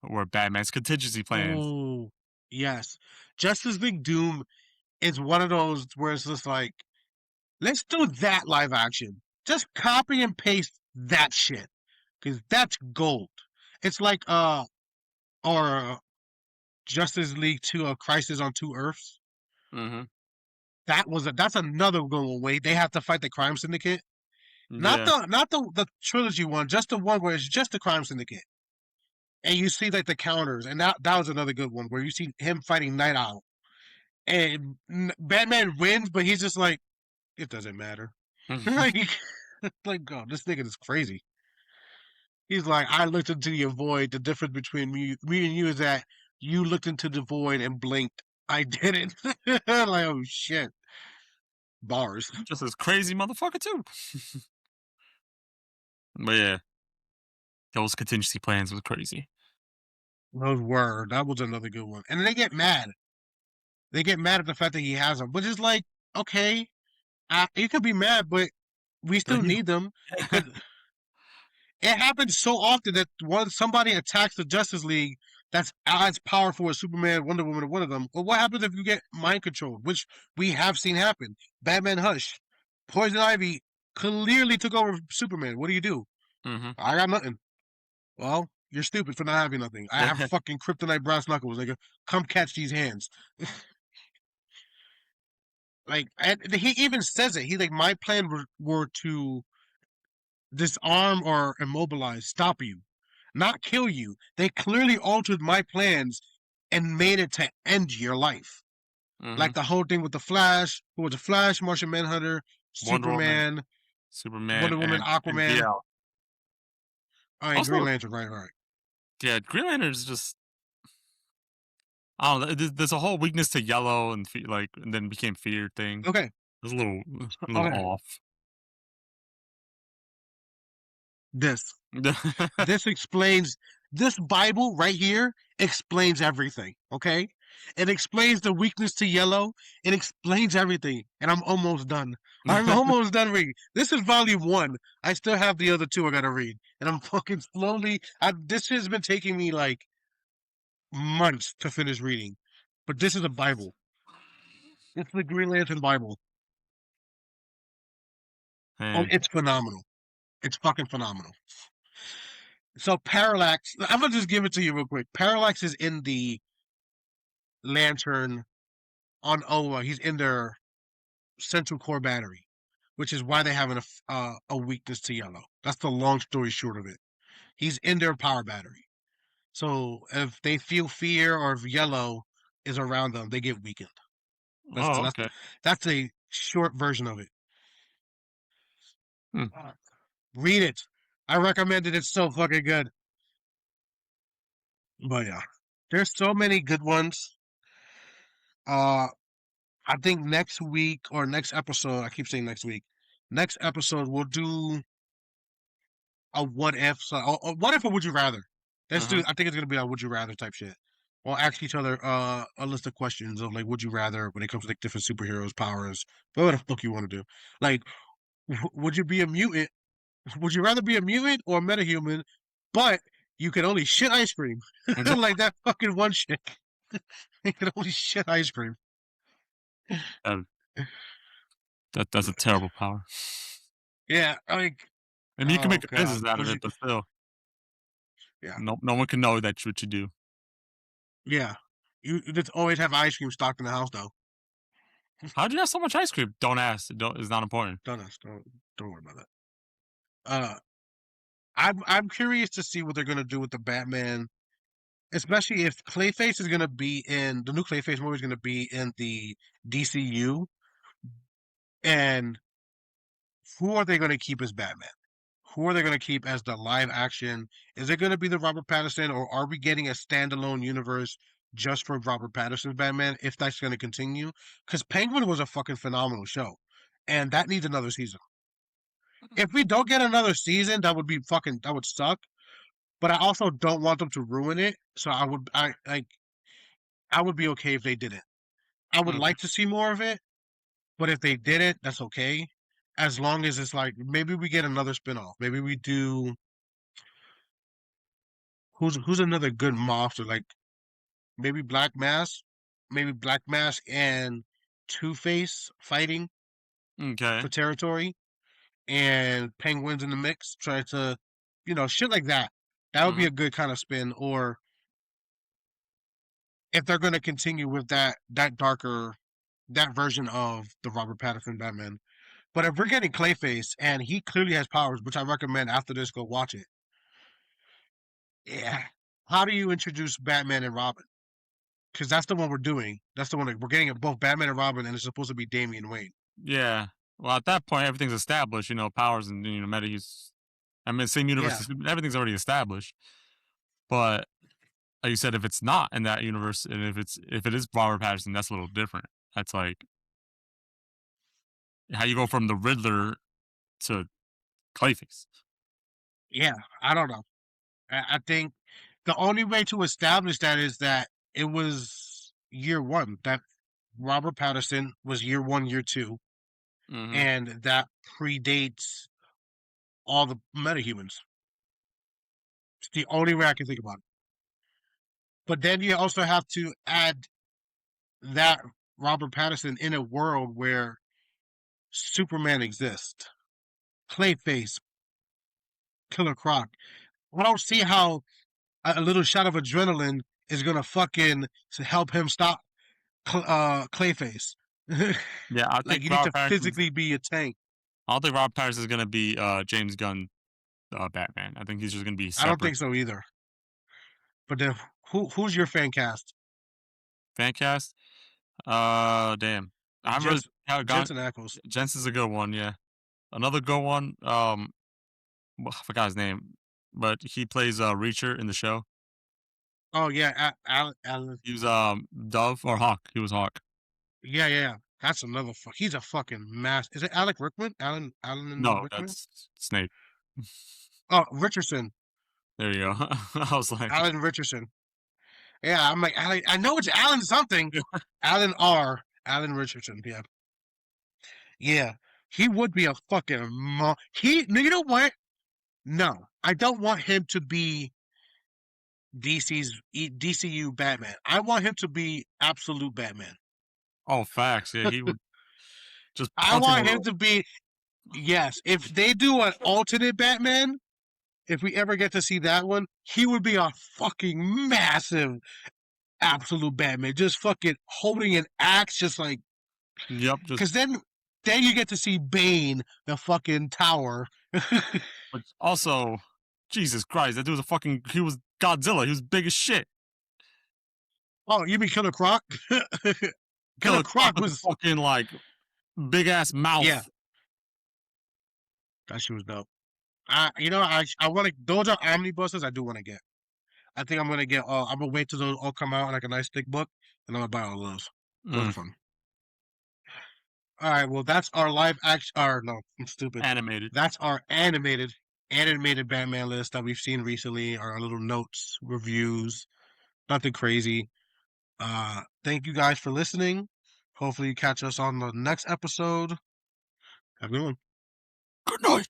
where Batman's contingency plans. Oh, yes, Justice League Doom is one of those where it's just like, let's do that live action. Just copy and paste that shit because that's gold. It's like or Justice League 2 Crisis on Two Earths. Hmm. That's another good one. Wait, they have to fight the crime syndicate. Yeah. Not the trilogy one, just the one where it's just the crime syndicate. And you see like the counters, and that was another good one where you see him fighting Night Owl. And Batman wins, but he's just like, it doesn't matter. like, like, oh, this nigga is crazy. He's like, I looked into the void. The difference between me and you is that you looked into the void and blinked. I didn't. Like, oh shit. Bars. Just as crazy motherfucker too. But yeah, those contingency plans was crazy. That was another good one. And they get mad. They get mad at the fact that he has them, which is like, okay, you could be mad, but we They're still need them. 'Cause it happens so often that once somebody attacks the Justice League that's as powerful as Superman, Wonder Woman, or one of them. Well, what happens if you get mind controlled, which we have seen happen? Batman Hush. Poison Ivy clearly took over Superman. What do you do? Hmm. I got nothing. Well, you're stupid for not having nothing. I have fucking kryptonite brass knuckles. Like, come catch these hands. Like, and he even says it. He like, my plan were to disarm or immobilize, stop you, not kill you. They clearly altered my plans and made it to end your life. Mm-hmm. Like the whole thing with the Flash, who was the Flash, Martian Manhunter, Wonder Woman, Superman, Superman, Wonder Woman, and Aquaman. GL. Oh, and Green Also, Lantern, right. yeah, Green Lantern is just I don't know. There's a whole weakness to yellow and like, and then became fear thing. Okay, It's a little okay. off. This. This explains this Bible right here explains everything, okay? It explains the weakness to yellow. It explains everything. And I'm almost done. I'm almost done reading. This is volume 1. I still have the other 2 I gotta read. And I'm fucking slowly this has been taking me like months to finish reading. But this is a Bible. It's the Green Lantern Bible. Oh, Man. it's phenomenal. It's fucking phenomenal. So Parallax, I'm gonna just give it to you real quick. Parallax is in the Lantern on Oa. He's in their central core battery, which is why they have a weakness to yellow. That's the long story short of it. He's in their power battery. So if they feel fear or if yellow is around them, they get weakened. That's Oh, that's okay. that's a short version of it. Hmm. Read it. I recommend it. It's so fucking good. But yeah, there's so many good ones. Uh, I think next week or next episode, I keep saying next week. Next episode, we'll do a what if. So, what if or would you rather? Let's do. Uh-huh. I think it's gonna be a would you rather type shit. We'll ask each other a list of questions of like would you rather when it comes to like different superheroes, powers, whatever the fuck you want to do. Like, would you be a mutant? Would you rather be a mutant or a metahuman? But you can only shit ice cream, like that fucking one chick. You can only shit ice cream. Uh, that's a terrible power. Yeah, like I mean, you can oh make a god, business out of would it, you? but still, Yeah, no one can know that's what you do. yeah. You just always have ice cream stocked in the house though. How'd you have so much ice cream? Don't ask. It's not important. Don't ask. Don't worry about that. Uh, I'm curious to see what they're gonna do with the Batman, especially if Clayface is gonna be in the new Clayface movie is gonna be in the DCU, and who are they gonna keep as Batman? Who are they gonna keep as the live action? Is it gonna be the Robert Pattinson, or are we getting a standalone universe just for Robert Pattinson's Batman? If that's gonna continue, because Penguin was a fucking phenomenal show, and that needs another season. If we don't get another season, that would suck. But I also don't want them to ruin it. So I would be okay if they didn't. I would Okay. like to see more of it, but if they didn't, that's okay. As long as it's like maybe we get another spinoff. Maybe we do who's another good monster? Like maybe Black Mask, maybe Black Mask and Two Face fighting for Okay. territory, and Penguins in the mix, try to, shit like that. That would be Mhm. a good kind of spin. Or if they're going to continue with that darker that version of the Robert Pattinson Batman. But if we're getting Clayface and he clearly has powers, which I recommend after this go watch it. Yeah. How do you introduce Batman and Robin? Because that's the one we're doing. That's the one we're getting it both Batman and Robin, and it's supposed to be Damian Wayne. Yeah. Well, at that point, everything's established. Powers and meta. I mean, same universe. Yeah. Everything's already established. But like you said, if it's not in that universe, and if it is Robert Pattinson, that's a little different. That's like how you go from the Riddler to Clayface. Yeah. I don't know. I think the only way to establish that is that it was year one. That Robert Pattinson was year one, year two, Hmm. and that predates all the metahumans. It's the only way I can think about it. But then you also have to add that Robert Pattinson in a world where Superman exists, Clayface, Killer Croc. I don't see how a little shot of adrenaline is gonna fucking to help him stop Clayface. Yeah, I Like think you need to Robert Pattinson's. physically be a tank. I don't think Robert Pattinson is gonna be James Gunn Batman. I think he's just gonna be I don't separate. think so either. But then, who's your fan cast? Fan cast? Damn. I haven't really Jens, gone. Jensen Ackles. Jensen's a good one, yeah. Another good one, well, I forgot his name, but he plays Reacher in the show. Oh yeah, Alan. He was Dove or Hawk. He was Hawk. Yeah, yeah, yeah. That's another fuck. He's a fucking mass. Is it Alec Rickman? Alan No, Rickman? that's Snape. Oh, Richardson. There you go. I was like, Alan Richardson. Yeah, I'm like, Alan, I know it's Alan something. Alan R. Alan Richardson. Yeah, yeah. He would be a fucking he. You know what? No, I don't want him to be DCU Batman. I want him to be absolute Batman. oh, facts. Yeah, he would just I punch in the want him room. to be yes. If they do an alternate Batman, if we ever get to see that one, he would be a fucking massive absolute Batman, just fucking holding an axe, just like Yep, just because then you get to see Bane, the fucking tower. but also, Jesus Christ, that dude was he was Godzilla. He was big as shit. Oh, you mean Killer Croc? Killer Killer Croc Croc with the was fucking like big ass mouth. yeah, that shit was dope. I want to. Those are omnibuses. I do want to get. I think I'm gonna get. I'm gonna wait till those all come out in like a nice thick book, and I'm gonna buy all those. Those are Mm, fun. All right. Well, that's our live action. Or no, I'm stupid. animated. That's our animated Batman list that we've seen recently. Our little notes, reviews, nothing crazy. Thank you guys for listening. Hopefully, you catch us on the next episode. Have a good one. Good night.